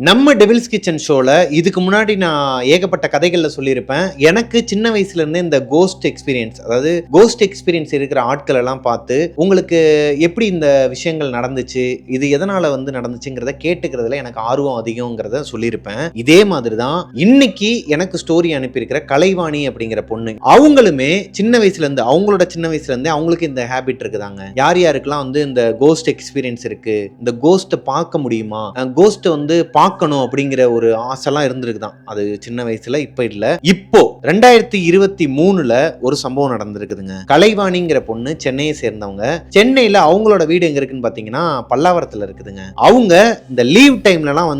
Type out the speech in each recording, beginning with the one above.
நம்ம devil's kitchen ஷோல இதுக்கு முன்னாடி நான் ஏகப்பட்ட கதைகள்ல சொல்லியிருப்பேன். எனக்கு சின்ன வயசுல இருந்தே இந்த கோஸ்ட் எக்ஸ்பீரியன்ஸ், அதாவது கோஸ்ட் எக்ஸ்பீரியன்ஸ் இருக்கிற ஆட்கள் எல்லாம் பார்த்து உங்களுக்கு எப்படி இந்த விஷயங்கள் நடந்துச்சு, இது எதனால நடந்துச்சுங்கிறத கேட்டுக்கிறதுல எனக்கு ஆர்வம் அதிகங்கிறத சொல்லியிருப்பேன். இதே மாதிரி தான் இன்னைக்கு எனக்கு ஸ்டோரி அனுப்பியிருக்கிற கலைவாணி அப்படிங்கிற பொண்ணு, அவங்களுமே சின்ன வயசுல இருந்து அவங்களுக்கு இந்த ஹேபிட் இருக்குதாங்க. யார் யாருக்கெல்லாம் இந்த கோஸ்ட் எக்ஸ்பீரியன்ஸ் இருக்கு, இந்த கோஸ்ட்டை பார்க்க முடியுமா, கோஸ்ட்டை பார்க்கணும் அப்படிங்கிற ஒரு ஆசைலாம் இருந்திருக்குதான். அது சின்ன வயசுல, இப்ப இல்ல. இப்போ 2023ல ஒரு சம்பவம் நடந்திருக்குதுங்க. கலைவாணிங்கிற பொண்ணு சென்னையை சேர்ந்தவங்க. சென்னையில அவங்களோட வீடு எங்க இருக்குன்னு பாத்தீங்கன்னா பல்லாவரத்துல இருக்குதுங்க. அவங்க இந்த லீவ் டைம்லலாம்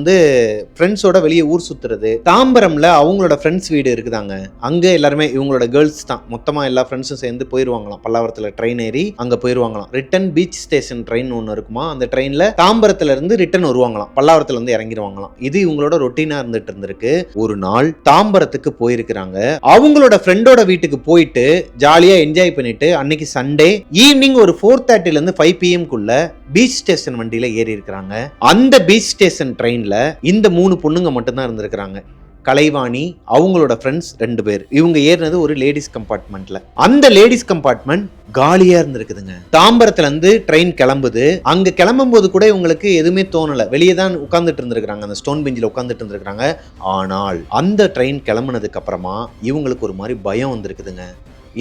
ஃப்ரெண்ட்ஸோட வெளியே ஊர் சுத்துறது, தாம்பரம்ல அவங்களோட ஃப்ரெண்ட்ஸ் வீடு இருக்குதாங்க. அங்க எல்லாருமே இவங்களோட கேர்ள்ஸ் தான், மொத்தமா எல்லா ஃப்ரெண்ட்ஸும் சேர்ந்து போயிருவாங்களாம். பல்லாவரத்துல ட்ரெயின் ஏறி அங்க போயிருவாங்களாம். ரிட்டன் பீச் ஸ்டேஷன் ட்ரெயின் ஒன்னு இருக்குமா, அந்த ட்ரெயின்ல தாம்பரத்துல இருந்து ரிட்டன் வருவாங்களாம், பல்லாவரத்துல இருந்து இறங்கிடுவாங்களாம். இது இவங்களோட ரொட்டீனா இருந்துட்டு இருந்திருக்கு. ஒரு நாள் தாம்பரத்துக்கு போயிருக்கிறாங்க. அவங்களோட ஃப்ரெண்டோட வீட்டுக்கு போயிட்டு ஜாலியா என்ஜாய் பண்ணிட்டு, அன்னைக்கு சண்டே ஈவினிங் ஒரு 4:30 ல இருந்து 5 PM குள்ள பீச் ஸ்டேஷன் வண்டியில ஏறி இருக்கிறாங்க. அந்த பீச் ஸ்டேஷன் ட்ரெயின்ல இந்த 3 பொண்ணுங்க மட்டும் தான் இருந்திருக்கிறாங்க. கலைவாணி, அவங்களோட ஃப்ரெண்ட்ஸ் 2 பேர். இவங்க ஏறினது ஒரு லேடிஸ் கம்பார்ட்மெண்ட்ல. அந்த லேடிஸ் கம்பார்ட்மெண்ட் காலியா இருந்திருக்குதுங்க. தாம்பரத்துல இருந்து ட்ரெயின் கிளம்புது. அங்க கிளம்பும் போது கூட இவங்களுக்கு எதுவுமே தோணல, வெளியே தான் உட்கார்ந்துட்டு இருந்திருக்காங்க, அந்த ஸ்டோன் பெஞ்சில் உட்கார்ந்துட்டு இருந்திருக்காங்க. ஆனால் அந்த ட்ரெயின் கிளம்புனதுக்கு அப்புறமா இவங்களுக்கு ஒரு மாதிரி பயம் வந்திருக்குதுங்க.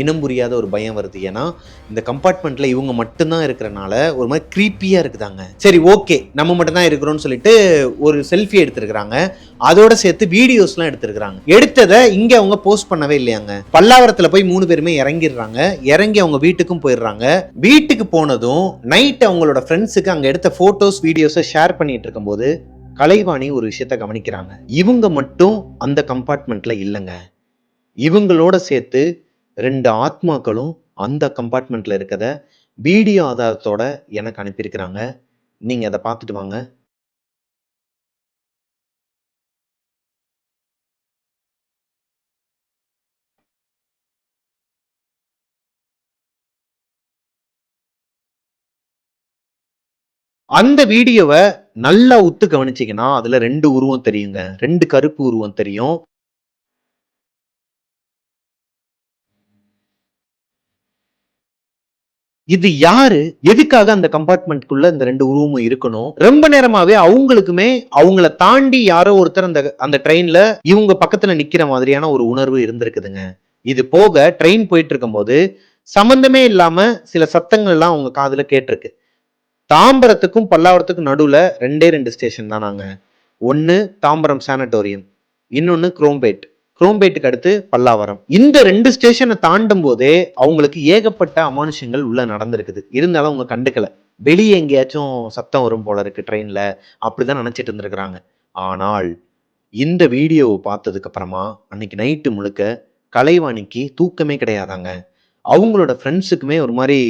இனம் புரியாத ஒரு பயம் வருது. ஏன்னா இந்த கம்பார்ட்மெண்ட்ல இவங்க மட்டும்தான் இருக்கிறனால ஒரு மாதிரி கிரீப்பியா இருக்குதாங்க. சரி, ஓகே, நம்ம மட்டும் தான் இருக்கிறோம்னு சொல்லிட்டு ஒரு செல்ஃபி எடுத்திருக்கிறாங்க. அதோட சேர்த்து வீடியோஸ்லாம் எடுத்திருக்கிறாங்க. எடுத்ததை இங்க அவங்க போஸ்ட் பண்ணவே இல்லையாங்க. பல்லாவரத்துல போய் 3 பேருமே இறங்கிடுறாங்க. இறங்கி அவங்க வீட்டுக்கும் போயிடுறாங்க. வீட்டுக்கு போனதும் நைட் அவங்களோட ஃப்ரெண்ட்ஸுக்கு அங்க எடுத்த போட்டோஸ் வீடியோஸை ஷேர் பண்ணிட்டு இருக்கும்போது கலைவாணி ஒரு விஷயத்த கவனிக்கிறாங்க. இவங்க மட்டும் அந்த கம்பார்ட்மெண்ட்ல இல்லைங்க. இவங்களோட சேர்த்து 2 ஆத்மாக்களும் அந்த கம்பார்ட்மெண்ட்ல இருக்கத வீடியோ ஆதாரத்தோட எனக்கு அனுப்பியிருக்கிறாங்க. நீங்க அதை பார்த்துட்டு வாங்க. அந்த வீடியோவை நல்லா உத்து கவனிச்சீங்கன்னா அதுல 2 உருவம் தெரியுங்க. 2 கருப்பு உருவம் தெரியும். இது யாரு, எதுக்காக அந்த கம்பார்ட்மெண்ட்குள்ள இந்த 2 உருவமும் இருக்கணும்? ரொம்ப நேரமாவே அவங்களுக்குமே அவங்கள தாண்டி யாரோ ஒருத்தர் அந்த ட்ரெயின்ல இவங்க பக்கத்துல நிக்கிற மாதிரியான ஒரு உணர்வு இருந்திருக்குதுங்க. இது போக ட்ரெயின் போயிட்டு இருக்கும் போது சம்பந்தமே இல்லாம சில சத்தங்கள் எல்லாம் அவங்க காதுல கேட்டிருக்கு. தாம்பரத்துக்கும் பல்லாவரத்துக்கும் நடுவுல 2 ஸ்டேஷன் தானாங்க. ஒன்னு தாம்பரம் சானட்டோரியம், இன்னொன்னு குரோம்பேட்டுக்கு அடுத்து பல்லாவரம். இந்த 2 ஸ்டேஷனை தாண்டும் போதே அவங்களுக்கு ஏகப்பட்ட அமானுஷங்கள் உள்ள நடந்திருக்குது. இருந்தாலும் அவங்க கண்டுக்கல. வெளியே எங்கேயாச்சும் சத்தம் வரும் போல இருக்கு ட்ரெயின்ல, அப்படிதான் நினைச்சிட்டு இருந்திருக்கிறாங்க. ஆனால் இந்த வீடியோவை பார்த்ததுக்கு அப்புறமா அன்னைக்கு நைட்டு முழுக்க கலைவாணிக்கு தூக்கமே கிடையாதாங்க. அவங்களோட ஃப்ரெண்ட்ஸுக்குமே ஒரு மாதிரி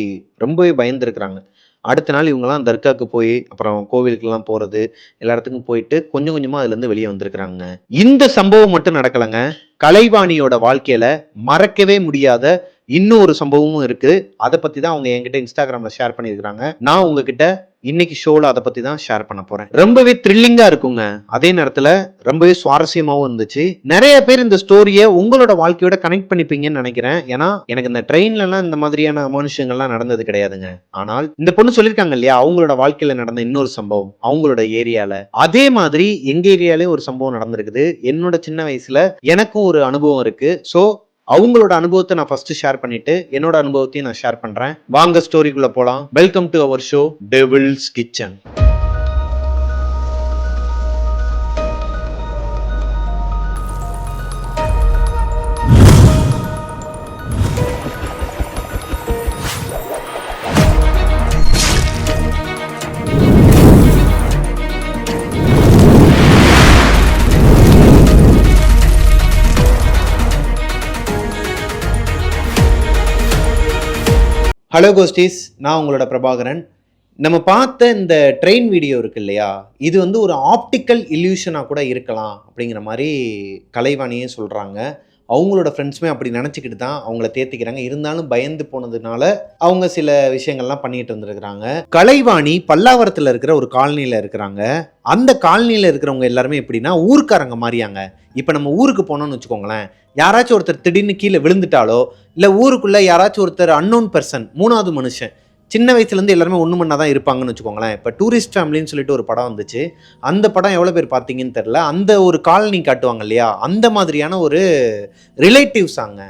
ரொம்பவே பயந்துருக்கிறாங்க. அடுத்த நாள் இவங்கெல்லாம் தர்காவுக்கு போய் அப்புறம் கோவிலுக்கெல்லாம் போறது, எல்லா இடத்துக்கும் போயிட்டு கொஞ்சம் கொஞ்சமா அதுல இருந்து வெளியே வந்திருக்கிறாங்க. இந்த சம்பவம் மட்டும் நடக்கலைங்க. கலைவாணியோட வாழ்க்கையில மறக்கவே முடியாத இன்னும் ஒரு சம்பவமும் இருக்கு. அதை பத்தி தான் அவங்க என்கிட்ட இன்ஸ்டாகிராம்ல ஷேர் பண்ணியிருக்கிறாங்க. நான் உங்ககிட்ட இன்னைக்கு ஷோல அதை பத்தி தான் ஷேர் பண்ண போறேன். ரொம்பவே த்ரில்லிங்கா இருக்குங்க, அதே நேரத்துல ரொம்பவே சுவாரஸ்யமாவும் இருந்துச்சு. நிறைய பேர் இந்த ஸ்டோரியை உங்களோட வாழ்க்கையோட கனெக்ட் பண்ணிப்பீங்கன்னு நினைக்கிறேன். ஏன்னா எனக்கு இந்த ட்ரெயின்ல எல்லாம் இந்த மாதிரியான மனுஷங்கள்லாம் நடந்தது கிடையாதுங்க. ஆனால் இந்த பொண்ணு சொல்லியிருக்காங்க இல்லையா, அவங்களோட வாழ்க்கையில நடந்த இன்னொரு சம்பவம் அவங்களோட ஏரியால, அதே மாதிரி எங்க ஏரியாலயும் ஒரு சம்பவம் நடந்திருக்குது. என்னோட சின்ன வயசுல எனக்கும் ஒரு அனுபவம் இருக்கு. சோ அவங்களோட அனுபவத்தை நான் ஃபர்ஸ்ட் ஷேர் பண்ணிட்டு என்னோட அனுபவத்தையும் நான் ஷேர் பண்றேன். வாங்க ஸ்டோரிக்குள்ள போலாம். Welcome to our show Devil's Kitchen. Hello ghosties, நான் உங்களோட பிரபாகரன். நம்ம பார்த்த இந்த ட்ரெயின் வீடியோ இருக்கு இல்லையா, இது ஒரு ஆப்டிக்கல் இல்யூஷனாக கூட இருக்கலாம் அப்படிங்கிற மாதிரி கலைவாணியே சொல்கிறாங்க. அவங்களோட ஃப்ரெண்ட்ஸுமே அப்படி நினச்சிக்கிட்டு தான் அவங்கள தேத்திக்கிறாங்க. இருந்தாலும் பயந்து போனதுனால அவங்க சில விஷயங்கள்லாம் பண்ணிட்டு வந்துருக்குறாங்க. கலைவாணி பல்லாவரத்தில் இருக்கிற ஒரு காலனியில் இருக்கிறாங்க. அந்த காலனியில் இருக்கிறவங்க எல்லாருமே எப்படின்னா ஊருக்காரங்க மாறியாங்க. இப்போ நம்ம ஊருக்கு போனோம்னு வச்சுக்கோங்களேன், யாராச்சும் ஒருத்தர் திடீர்னு கீழே விழுந்துட்டாலோ, இல்லை ஊருக்குள்ளே யாராச்சும் ஒருத்தர் அன்னோன் பர்சன், 3வது மனுஷன், சின்ன வயசுலேருந்து எல்லாருமே ஒன்று மண்ணா தான் இருப்பாங்கன்னு வச்சுக்கோங்களேன். இப்போ டூரிஸ்ட் ஃபேமிலின்னு சொல்லிட்டு ஒரு படம் வந்துச்சு. அந்த படம் எவ்வளோ பேர் பார்த்தீங்கன்னு தெரில. அந்த ஒரு காலனி காட்டுவாங்க இல்லையா, அந்த மாதிரியான ஒரு ரிலேட்டிவ்ஸாங்க.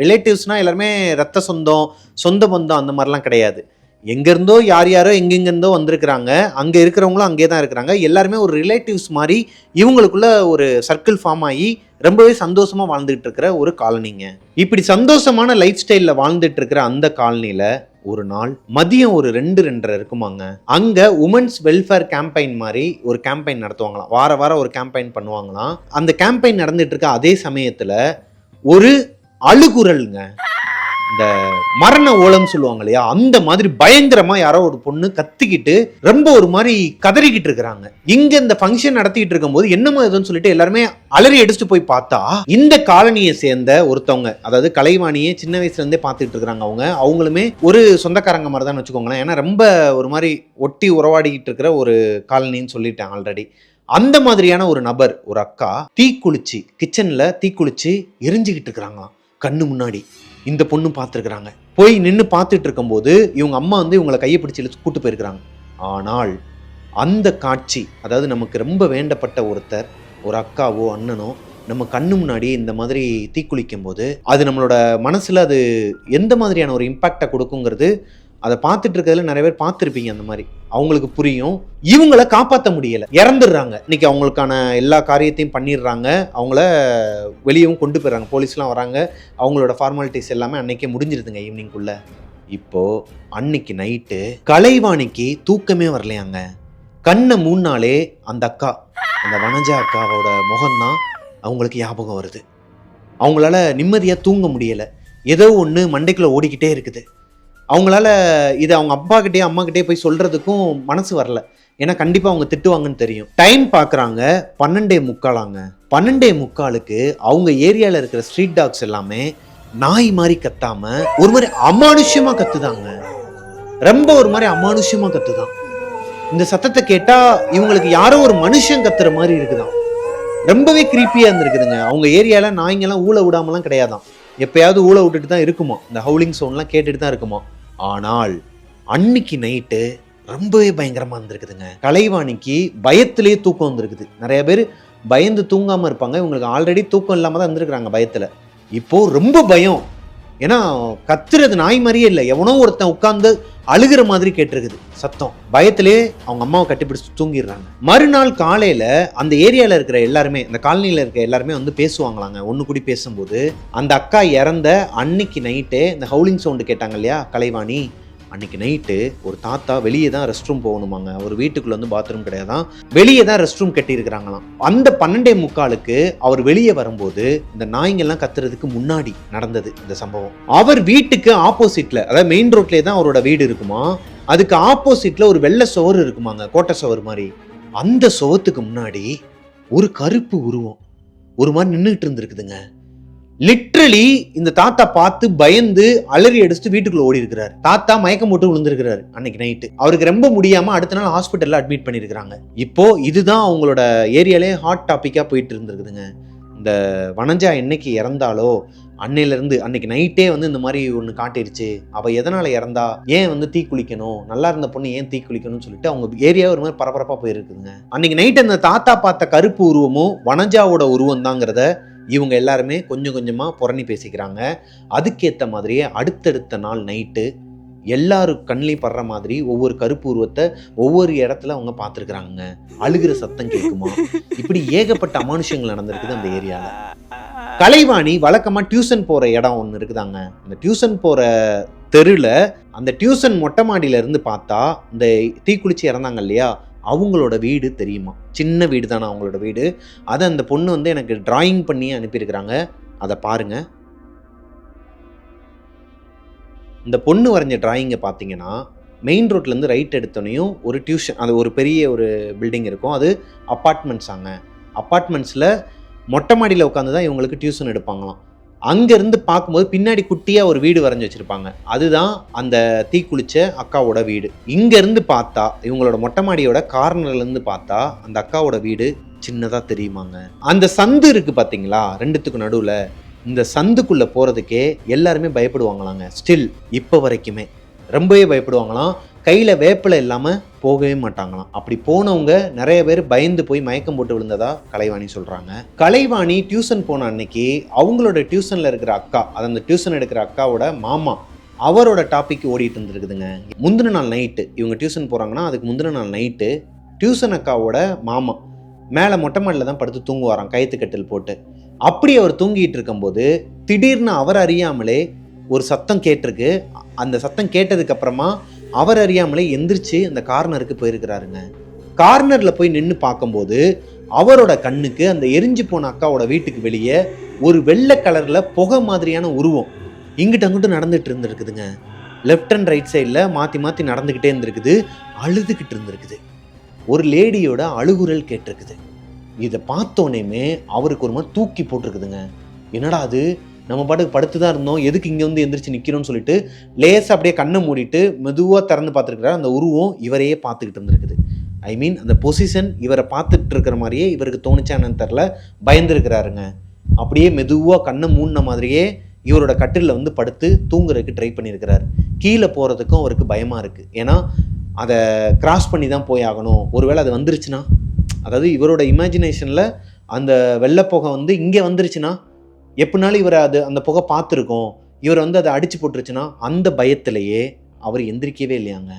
ரிலேட்டிவ்ஸ்னால் எல்லாருமே ரத்த சொந்தம், சொந்த பந்தம் அந்த மாதிரிலாம் கிடையாது. எங்கேருந்தோ யாரோ எங்கெங்கேருந்தோ வந்திருக்கிறாங்க. அங்கே இருக்கிறவங்களும் அங்கே தான் இருக்கிறாங்க. எல்லாருமே ஒரு ரிலேட்டிவ்ஸ் மாதிரி இவங்களுக்குள்ள ஒரு சர்க்கிள் ஃபார்ம் ஆகி ரொம்பவே சந்தோஷமாக வாழ்ந்துகிட்டு இருக்கிற ஒரு காலனிங்க. இப்படி சந்தோஷமான லைஃப் ஸ்டைலில் வாழ்ந்துட்டு இருக்கிற அந்த காலனியில் ஒரு நாள் மதியம் ஒரு 2-2:30 இருக்குமாங்க. அங்க உமன்ஸ் வெல்ஃபேர் கேம்பெயின் மாதிரி ஒரு கேம்பெயின் நடத்துவாங்களாம். வாரம் ஒரு கேம்பெயின் பண்ணுவாங்களாம். அந்த கேம்பெயின் நடந்துட்டு இருக்க அதே சமயத்துல ஒரு அழுகுரல்ங்க, இந்த மரண ஓலம் சொல்லுவாங்க இல்லையா, அந்த மாதிரி பயங்கரமா யாரோ ஒரு பொண்ணு கத்திக்கிட்டு ரொம்ப ஒரு மாதிரி கதறிக்கிட்டு இருக்கிறாங்க. இங்க இந்த ஃபங்க்ஷன் நடத்திக்கிட்டு இருக்கும்போது என்னமோ எதுன்னு சொல்லிட்டு எல்லாருமே அலறி அடிச்சுட்டு போய் பார்த்தா இந்த காலனியை சேர்ந்த ஒருத்தவங்க, அதாவது கலைவாணியை சின்ன வயசுல இருந்தே பார்த்துட்டு இருக்கிறாங்க. அவங்களுமே ஒரு சொந்தக்காரங்க மாதிரி தான் வச்சுக்கோங்களேன். ஏன்னா ரொம்ப ஒரு மாதிரி ஒட்டி உறவாடிக்கிட்டு இருக்கிற ஒரு காலனின்னு சொல்லிட்டேன் ஆல்ரெடி. அந்த மாதிரியான ஒரு நபர், ஒரு அக்கா தீக்குளிச்சு, கிச்சன்ல தீக்குளிச்சு எரிஞ்சுக்கிட்டு இருக்கிறாங்களாம் கண்ணு முன்னாடி. இந்த பொண்ணு பார்த்துருக்குறாங்க. போய் நின்று பார்த்துட்டு இருக்கும்போது இவங்க அம்மா வந்து இவங்களை கையை பிடிச்சி இழுத்து கூட்டு போயிருக்கிறாங்க. ஆனால் அந்த காட்சி, அதாவது நமக்கு ரொம்ப வேண்டப்பட்ட ஒருத்தர், ஒரு அக்காவோ அண்ணனோ நம்ம கண்ணு முன்னாடி இந்த மாதிரி தீக்குளிக்கும் போது அது நம்மளோட மனசில் அது எந்த மாதிரியான ஒரு இம்பேக்டை கொடுக்குங்கிறது அதை பார்த்துட்டு இருக்கிறதுல நிறைய பேர் பார்த்துருப்பீங்க. அந்த மாதிரி அவங்களுக்கு புரியும். இவங்களை காப்பாற்ற முடியலை, இறந்துடுறாங்க. இன்னைக்கு அவங்களுக்கான எல்லா காரியத்தையும் பண்ணிடுறாங்க. அவங்கள வெளியவும் கொண்டு போயிடுறாங்க. போலீஸ்லாம் வராங்க. அவங்களோட ஃபார்மாலிட்டிஸ் எல்லாமே அன்னைக்கே முடிஞ்சிருதுங்க ஈவினிங்குள்ள. இப்போ அன்னைக்கு நைட்டு கலைவாணிக்கு தூக்கமே வரலையாங்க. கண்ணை மூணாலே அந்த அக்கா, அந்த வனஜா அக்காவோட முகம்தான் அவங்களுக்கு ஞாபகம் வருது. அவங்களால நிம்மதியாக தூங்க முடியலை. ஏதோ ஒன்று மண்டைக்குள்ளே ஓடிக்கிட்டே இருக்குது. அவங்களால இதை அவங்க அப்பாக்கிட்டே அம்மாக்கிட்டே போய் சொல்கிறதுக்கும் மனசு வரல. ஏன்னா கண்டிப்பாக அவங்க திட்டுவாங்கன்னு தெரியும். டைம் பார்க்குறாங்க, 12:45. 12:45 அவங்க ஏரியாவில் இருக்கிற ஸ்ட்ரீட் டாக்ஸ் எல்லாமே நாய் மாதிரி கத்தாம ஒரு மாதிரி அமானுஷ்யமாக கத்துதாங்க. ரொம்ப ஒரு மாதிரி அமானுஷ்யமாக கத்துதான். இந்த சத்தத்தை கேட்டால் இவங்களுக்கு யாரோ ஒரு மனுஷன் கத்துற மாதிரி இருக்குதான். ரொம்பவே கிரீப்பியாக இருந்திருக்குதுங்க. அவங்க ஏரியாவில் நாய்ங்கெல்லாம் ஊழ விடாமலாம் கிடையாதான். எப்பயாவது ஊழ விட்டுட்டு தான் இருக்குமா. இந்த ஹவுலிங் சவுண்ட்லாம் கேட்டுட்டு தான் இருக்குமா. ஆனால் அன்னைக்கு நைட்டு ரொம்பவே பயங்கரமாக இருந்திருக்குதுங்க. கலைவாணிக்கு பயத்திலேயே தூக்கம் வந்திருக்குது. நிறைய பேர் பயந்து தூங்காமல் இருப்பாங்க. இவங்களுக்கு ஆல்ரெடி தூக்கம் இல்லாமல் தான் இருந்திருக்கிறாங்க பயத்தில். இப்போது ரொம்ப பயம். ஏன்னா கத்துறது நாய் மாதிரியே இல்லை, எவனோ ஒருத்தன் உட்கார்ந்து அழுகிற மாதிரி கேட்டிருக்குது சத்தம். பயத்திலே அவங்க அம்மாவை கட்டிப்பிடிச்சு தூங்கிடுறாங்க. மறுநாள் காலையில அந்த ஏரியாவில் இருக்கிற எல்லாருமே, அந்த காலனியில் இருக்கிற எல்லாருமே வந்து பேசுவாங்களாங்க. ஒன்று கூடி பேசும்போது அந்த அக்கா இறந்த அன்னைக்கு நைட்டே இந்த ஹவுலிங் சவுண்டு கேட்டாங்க இல்லையா கலைவாணி, அன்னைக்கு நைட்டு ஒரு தாத்தா வெளியே தான் ரெஸ்ட் ரூம் போகணுமாங்க. ஒரு வீட்டுக்குள்ள வந்து பாத்ரூம் கிடையாதான், வெளியே தான் ரெஸ்ட் ரூம் கட்டியிருக்கிறாங்களாம். அந்த 12:45 அவர் வெளியே வரும்போது இந்த நாய்ங்கெல்லாம் கத்துறதுக்கு முன்னாடி நடந்தது இந்த சம்பவம். அவர் வீட்டுக்கு ஆப்போசிட்ல, அதாவது மெயின் ரோட்லேயே தான் அவரோட வீடு இருக்குமா, அதுக்கு ஆப்போசிட்ல ஒரு வெள்ளை சுவர் இருக்குமாங்க, கோட்டை சுவர் மாதிரி. அந்த சுவத்துக்கு முன்னாடி ஒரு கருப்பு உருவம் ஒரு மாதிரி நின்றுட்டு இருந்திருக்குதுங்க. லிட்ரலி இந்த தாத்தா பார்த்து பயந்து அலறி அடிச்சுட்டு வீட்டுக்குள்ள ஓடி இருக்கிறாரு. தாத்தா மயக்கம் போட்டு விழுந்திருக்கிறாரு அன்னைக்கு நைட்டு. அவருக்கு ரொம்ப முடியாம அடுத்த நாள் ஹாஸ்பிட்டல்ல அட்மிட் பண்ணிருக்காங்க. இப்போ இதுதான் அவங்களோட ஏரியாலே ஹாட் டாபிக்கா போயிட்டு இருந்திருக்குதுங்க. இந்த வனஜா என்னைக்கு இறந்தாலோ அன்னையில இருந்து அன்னைக்கு நைட்டே வந்து இந்த மாதிரி ஒன்று காட்டிருச்சு. அவ எதனால இறந்தா, ஏன் வந்து தீ குளிக்கணும், நல்லா இருந்த பொண்ணு ஏன் தீ குளிக்கணும்னு சொல்லிட்டு அவங்க ஏரியா ஒரு மாதிரி பரபரப்பா போயிருக்குதுங்க. அன்னைக்கு நைட்டு அந்த தாத்தா பார்த்த கருப்பு உருவமும் வனஜாவோட உருவம் தாங்கிறத இவங்க எல்லாருமே கொஞ்சம் கொஞ்சமாக புறணி பேசிக்கிறாங்க. அதுக்கேற்ற மாதிரியே அடுத்தடுத்த நாள் நைட்டு எல்லாரும் கண்ணிலையும் படுற மாதிரி ஒவ்வொரு கருப்பு உருவத்தை ஒவ்வொரு இடத்துல அவங்க பார்த்துருக்குறாங்க. அழுகிற சத்தம் கேட்குமா, இப்படி ஏகப்பட்ட அமானுஷங்கள் நடந்திருக்குது அந்த ஏரியாவில். கலைவாணி வழக்கமாக டியூஷன் போகிற இடம் ஒன்று இருக்குதாங்க. அந்த டியூஷன் போகிற தெருவில் அந்த டியூஷன் மொட்டை மாடியில இருந்து பார்த்தா இந்த தீக்குளிச்சு இறந்தாங்க இல்லையா, அவங்களோட வீடு தெரியுமா. சின்ன வீடு தானே அவங்களோட வீடு. அதை அந்த பொண்ணு வந்து எனக்கு டிராயிங் பண்ணி அனுப்பியிருக்கிறாங்க. அதை பாருங்க. இந்த பொண்ணு வரைஞ்ச டிராயிங்கை பார்த்தீங்கன்னா மெயின் ரோட்லேருந்து ரைட் எடுத்தோனையும் ஒரு டியூஷன், அது ஒரு பெரிய ஒரு பில்டிங் இருக்கும். அது அப்பார்ட்மெண்ட்ஸாங்க. அப்பார்ட்மெண்ட்ஸில் மொட்டை மாடியில் உட்காந்து தான் இவங்களுக்கு டியூஷன் எடுப்பாங்களாம். அங்கேருந்து பார்க்கும்போது பின்னாடி குட்டியாக ஒரு வீடு வரைஞ்சி வச்சுருப்பாங்க. அதுதான் அந்த தீக்குளிச்ச அக்காவோட வீடு. இங்கேருந்து பார்த்தா இவங்களோட மொட்டை மாடியோட கார்னர்லேருந்து பார்த்தா அந்த அக்காவோட வீடு சின்னதாக தெரியுமாங்க. அந்த சந்து இருக்குது பார்த்தீங்களா, ரெண்டுத்துக்கும் நடுவில், இந்த சந்துக்குள்ளே போகிறதுக்கே எல்லாருமே பயப்படுவாங்களாங்க. ஸ்டில் இப்போ வரைக்குமே ரொம்பவே பயப்படுவாங்களாம். கையில் வேப்பிலை இல்லாமல் போகவே மாட்டாங்களாம். அப்படி போனவங்க நிறைய பேர் பயந்து போய் மயக்கம் போட்டு விழுந்ததா கலைவாணி சொல்கிறாங்க. கலைவாணி டியூஷன் போன அன்னைக்கு அவங்களோட டியூஷனில் இருக்கிற அக்கா, அது அந்த டியூஷன் எடுக்கிற அக்காவோட மாமா, அவரோட டாபிக் ஓடிட்டு இருந்துருக்குதுங்க. முந்தின நாள் நைட்டு இவங்க டியூஷன் போகிறாங்கன்னா அதுக்கு முந்தின நாள் நைட்டு டியூஷன் அக்காவோட மாமா மேலே மொட்டை மாடியில் தான் படுத்து தூங்குவாராம், கயிற்றுக்கட்டில் போட்டு. அப்படி அவர் தூங்கிட்டு இருக்கும்போது திடீர்னு அவர் அறியாமலே ஒரு சத்தம் கேட்டிருக்கு. அந்த சத்தம் கேட்டதுக்கு அப்புறமா அவர் அறியாமலே எந்திரிச்சு அந்த கார்னருக்கு போயிருக்கிறாருங்க. கார்னரில் போய் நின்று பார்க்கும்போது அவரோட கண்ணுக்கு அந்த எரிஞ்சு போன அக்காவோட வீட்டுக்கு வெளியே ஒரு வெள்ளை கலரில் புகை மாதிரியான உருவம் இங்கிட்ட அங்கிட்டு நடந்துட்டு இருந்திருக்குதுங்க. லெஃப்ட் அண்ட் ரைட் சைடில் மாற்றி மாற்றி நடந்துக்கிட்டே இருந்திருக்குது. அழுதுகிட்டு இருந்திருக்குது. ஒரு லேடியோட அழுகுரல் கேட்டிருக்குது. இதை பார்த்தோன்னே அவருக்கு ஒரு மாதிரி தூக்கி போட்டிருக்குதுங்க. என்னடா அது, நம்ம பாட்டுக்கு படுத்து தான் இருந்தோம், எதுக்கு இங்கே வந்து எந்திரிச்சு நிற்கிறோம்னு சொல்லிட்டு லேசாக அப்படியே கண்ணை மூடிட்டு மெதுவாக திறந்து பார்த்துருக்கிறார். அந்த உருவம் இவரையே பார்த்துக்கிட்டு இருந்திருக்குது. ஐ மீன் அந்த பொசிஷன் இவரை பார்த்துட்டு இருக்கிற மாதிரியே இவருக்கு தோணுச்சானு தெரில, பயந்துருக்கிறாருங்க. அப்படியே மெதுவாக கண்ணை மூடின மாதிரியே இவரோட கட்டிலில் வந்து படுத்து தூங்குறதுக்கு ட்ரை பண்ணியிருக்கிறார். கீழே போகிறதுக்கும் அவருக்கு பயமாக இருக்குது. ஏன்னா அதை கிராஸ் பண்ணி தான் போய் ஆகணும். ஒருவேளை அது வந்துருச்சுன்னா, அதாவது இவரோட இமேஜினேஷனில் அந்த வெள்ளைப்புகை வந்து இங்கே வந்துருச்சுன்னா எப்படினாலும் இவர் அந்த புகை பார்த்துருக்கோம், இவர் வந்து அதை அடித்து போட்டுருச்சுன்னா, அந்த பயத்திலேயே அவர் எந்திரிக்கவே இல்லையாங்க.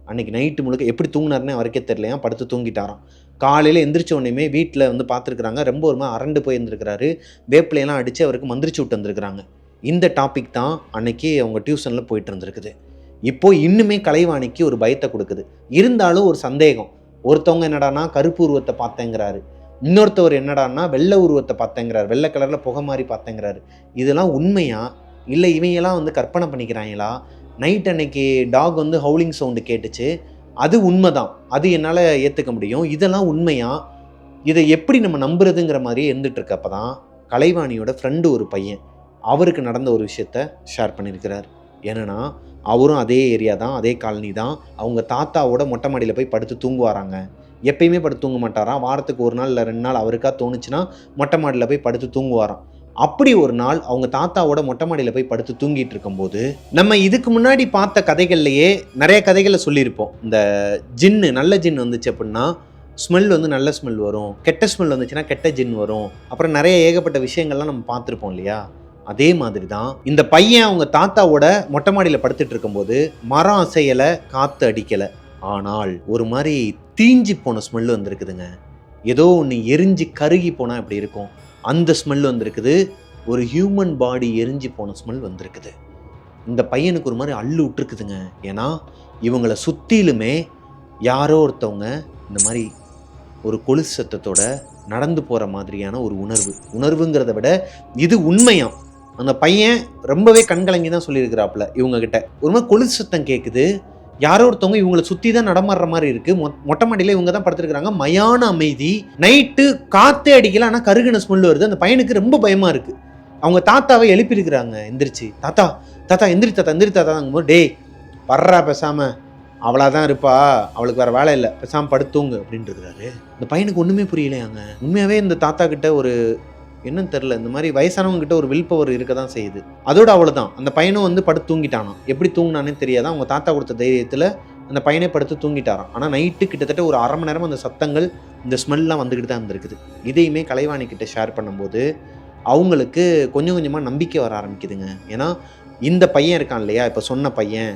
அன்றைக்கி நைட்டு முழுக்க எப்படி தூங்கினாருன்னு அவருக்கே தெரியலையா, படுத்து தூங்கிட்டாராம். காலையில் எந்திரிச்ச உடனே வீட்டில் வந்து பார்த்துருக்குறாங்க, ரொம்ப ஒரு மாதிரி அரண்டு போய் இருந்திருக்கிறாரு. வேப்பிலையெல்லாம் அடித்து அவருக்கு மந்திரிச்சு விட்டு வந்திருக்கிறாங்க. இந்த டாபிக் தான் அன்னைக்கு அவங்க டியூஷனில் போயிட்டு இருந்திருக்குது. இப்போது இன்னுமே கலைவாணிக்கு ஒரு பயத்தை கொடுக்குது. இருந்தாலும் ஒரு சந்தேகம். ஒருத்தவங்க என்னடானா கருப்பு உருவத்தை பார்த்தேங்கிறாரு, இன்னொருத்தவர் என்னடான்னா வெள்ளை உருவத்தை பார்த்தேங்கிறாரு, வெள்ளை கலரில் புகை மாதிரி பார்த்தேங்கிறாரு. இதெல்லாம் உண்மையா இல்லை இவங்கெல்லாம் வந்து கற்பனை பண்ணிக்கிறாங்களா? நைட் அன்னைக்கு டாக் வந்து ஹவுலிங் சவுண்டு கேட்டுச்சு, அது உண்மைதான், அது என்னால் ஏற்றுக்க முடியும். இதெல்லாம் உண்மையா, இதை எப்படி நம்ம நம்புறதுங்கிற மாதிரியே இருந்துட்டு இருக்கப்போ தான் கலைவாணியோட ஃப்ரெண்டு ஒரு பையன் அவருக்கு நடந்த ஒரு விஷயத்த ஷேர் பண்ணியிருக்கிறார். என்னென்னா அவரும் அதே ஏரியா தான், அதே காலனி தான். அவங்க தாத்தாவோட மொட்டை மாடியில் போய் படுத்து தூங்குவாராங்க. எப்பயுமே படுத்து தூங்க மாட்டாராம். வாரத்துக்கு ஒரு நாள் இல்லை 2 நாள் அவருக்கா தோணுச்சுன்னா மொட்டை மாடியில் போய் படுத்து தூங்குவாராம். அப்படி ஒரு நாள் அவங்க தாத்தாவோட மொட்டை மாடியில் போய் படுத்து தூங்கிட்டு இருக்கும்போது, நம்ம இதுக்கு முன்னாடி பார்த்த கதைகள்லையே நிறைய கதைகளை சொல்லியிருப்போம். இந்த ஜின்னு, நல்ல ஜின் வந்துச்சு அப்படின்னா ஸ்மெல் வந்து நல்ல ஸ்மெல் வரும், கெட்ட ஸ்மெல் வந்துச்சுன்னா கெட்ட ஜின் வரும், அப்புறம் நிறைய ஏகப்பட்ட விஷயங்கள்லாம் நம்ம பார்த்துருப்போம் இல்லையா? அதே மாதிரி தான் இந்த பையன் அவங்க தாத்தாவோட மொட்டை மாடியில் படுத்துட்டு இருக்கும்போது மரம் அசையலை, காற்று அடிக்கலை, ஆனால் ஒரு மாதிரி தீஞ்சி போன ஸ்மெல் வந்திருக்குதுங்க. ஏதோ ஒன்று எரிஞ்சு கருகி போனால் எப்படி இருக்கும், அந்த ஸ்மெல் வந்திருக்குது. ஒரு ஹியூமன் பாடி எரிஞ்சு போன ஸ்மெல் வந்திருக்குது. இந்த பையனுக்கு ஒரு மாதிரி அள்ளு விட்டுருக்குதுங்க. ஏன்னா இவங்களை சுற்றிலுமே யாரோ ஒருத்தவங்க இந்த மாதிரி ஒரு கொலுசு சத்தத்தோட நடந்து போகிற மாதிரியான ஒரு உணர்வுங்கிறத விட இது உண்மையாம். அந்த பையன் ரொம்பவே கண்கலங்கி தான் சொல்லியிருக்கிறாப்புல இவங்ககிட்ட. ஒரு மாதிரி கொலுசு சத்தம் கேட்குது, யாரோ ஒருத்தவங்க இவங்களை சுற்றி தான் நடமாடுற மாதிரி இருக்குது. மொட்டை மாடியில் இவங்க தான் படுத்துருக்குறாங்க. மயான அமைதி, நைட்டு காற்றே அடிக்கல, ஆனால் கருகின ஸ்மெல் வருது. அந்த பையனுக்கு ரொம்ப பயமாக இருக்குது. அவங்க தாத்தாவை எழுப்பியிருக்கிறாங்க, எந்திரிச்சு தாத்தா தாத்தா எந்திரி தாத்தா எந்திரி தாத்தாங்கும்போது, டே வர்றா பேசாமல், அவளாக தான் இருப்பா, அவளுக்கு வேறு வேலை இல்லை, பேசாமல் படுத்துங்க அப்படின்ட்டு இருக்கிறாரு. இந்த பையனுக்கு ஒன்றுமே புரியலையாங்க. உண்மையாகவே இந்த தாத்தா கிட்ட ஒரு என்னன்னு தெரில, இந்த மாதிரி வயசானவங்க கிட்ட ஒரு வில் பவர் இருக்க தான் செய்யுது. அதோட அவ்வளோதான். அந்த பையனும் வந்து படுத்து தூங்கிட்டானான். எப்படி தூங்கினானே தெரியாதான். அவங்க தாத்தா கொடுத்த தைரியத்தில் அந்த பையனே படுத்து தூங்கிட்டாரான். ஆனால் நைட்டு கிட்டத்தட்ட ஒரு 1/2 மணி நேரம் அந்த சத்தங்கள், இந்த ஸ்மெல்லாம் வந்துக்கிட்டு தான் இருந்திருக்குது. இதையுமே கலைவாணி கிட்ட ஷேர் பண்ணும்போது அவங்களுக்கு கொஞ்சம் கொஞ்சமாக நம்பிக்கை வர ஆரம்பிக்குதுங்க. ஏன்னா இந்த பையன் இருக்கான் இல்லையா, இப்போ சொன்ன பையன்,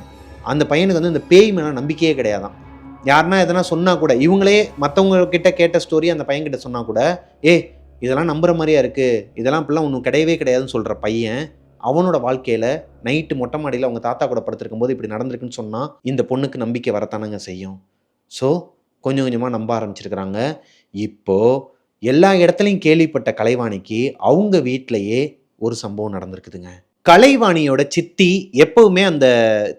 அந்த பையனுக்கு வந்து இந்த பேய் மேலே நம்பிக்கையே கிடையாதான். யாருன்னா எதனா சொன்னால் கூட, இவங்களே மற்றவங்க கிட்ட கேட்ட ஸ்டோரி அந்த பையன்கிட்ட சொன்னால் கூட, இதெல்லாம் நம்புற மாதிரியா இருக்குது, இதெல்லாம் இப்படிலாம் ஒன்றும் கிடையவே கிடையாதுன்னு சொல்கிற பையன், அவனோட வாழ்க்கையில் நைட்டு மொட்டை மாடியில் அவங்க தாத்தா கூட படுத்திருக்கும் போது இப்படி நடந்திருக்குன்னு சொன்னால் இந்த பொண்ணுக்கு நம்பிக்கை வரத்தானங்க செய்யும். ஸோ கொஞ்சம் கொஞ்சமாக நம்ப ஆரம்பிச்சிருக்கிறாங்க. இப்போது எல்லா இடத்துலையும் கேள்விப்பட்ட கலைவாணிக்கு அவங்க வீட்டிலையே ஒரு சம்பவம் நடந்திருக்குதுங்க. கலைவாணியோட சித்தி எப்போவுமே அந்த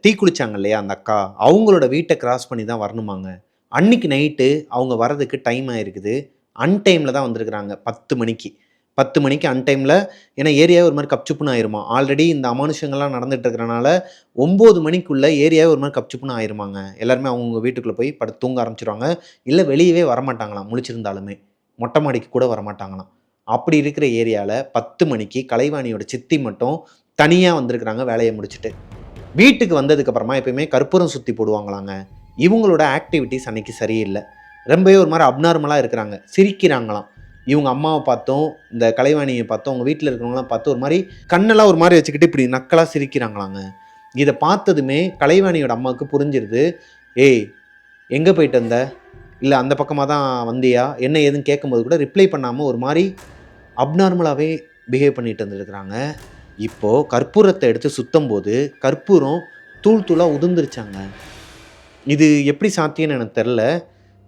தீக்குளிச்சாங்க இல்லையா அந்த அக்கா, அவங்களோட வீட்டை கிராஸ் பண்ணி தான் வரணுமாங்க. அன்னைக்கு நைட்டு அவங்க வர்றதுக்கு டைம் ஆகிருக்குது. அன்டைமில் தான் வந்திருக்கிறாங்க. 10 மணிக்கு 10 மணிக்கு அன்டைமில். ஏன்னா ஏரியாவே ஒரு மாதிரி கப்சுப்புன்னு ஆயிருமா. ஆல்ரெடி இந்த அமானுஷங்கள்லாம் நடந்துட்டு இருக்கிறனால 9 மணிக்குள்ளே ஏரியாவே ஒரு மாதிரி கப்சுப்புன்னு ஆயிருமாங்க. எல்லாருமே அவங்க வீட்டுக்குள்ளே போய் படுத்து தூங்க ஆரம்பிச்சிருவாங்க. இல்லை வெளியவே வரமாட்டாங்களாம், முழிச்சிருந்தாலுமே மொட்டை மாடிக்கு கூட வரமாட்டாங்களாம். அப்படி இருக்கிற ஏரியாவில் 10 மணிக்கு கலைவாணியோட சித்தி மட்டும் தனியாக வந்திருக்கிறாங்க வேலையை முடிச்சுட்டு. வீட்டுக்கு வந்ததுக்கப்புறமா எப்பயுமே கற்பூரம் சுற்றி போடுவாங்களாங்க. இவங்களோட ஆக்டிவிட்டிஸ் அன்னைக்கு சரியில்லை. ரொம்பவே ஒரு மாதிரி அப்நார்மலாக இருக்கிறாங்க. சிரிக்கிறாங்களாம். இவங்க அம்மாவை பார்த்தோம், இந்த கலைவாணியை பார்த்தோம், அவங்க வீட்டில் இருக்கிறவங்களாம் பார்த்து ஒரு மாதிரி கண்ணெல்லாம் ஒரு மாதிரி வச்சுக்கிட்டு இப்படி நக்கலாக சிரிக்கிறாங்களாங்க. இதை பார்த்ததுமே கலைவாணியோட அம்மாவுக்கு புரிஞ்சிருது. ஏய், எங்கே போயிட்டு வந்த? இல்லை அந்த பக்கமாக தான் வந்தியா? என்ன ஏதுன்னு கேட்கும்போது கூட ரிப்ளை பண்ணாமல் ஒரு மாதிரி அப்நார்மலாகவே பிஹேவ் பண்ணிட்டு வந்துருக்குறாங்க. இப்போது கற்பூரத்தை எடுத்து சுத்தம் போது கற்பூரம் தூள் தூளாக உதிர்ந்துருச்சாங்க. இது எப்படி சாத்தியம்னு எனக்கு தெரில.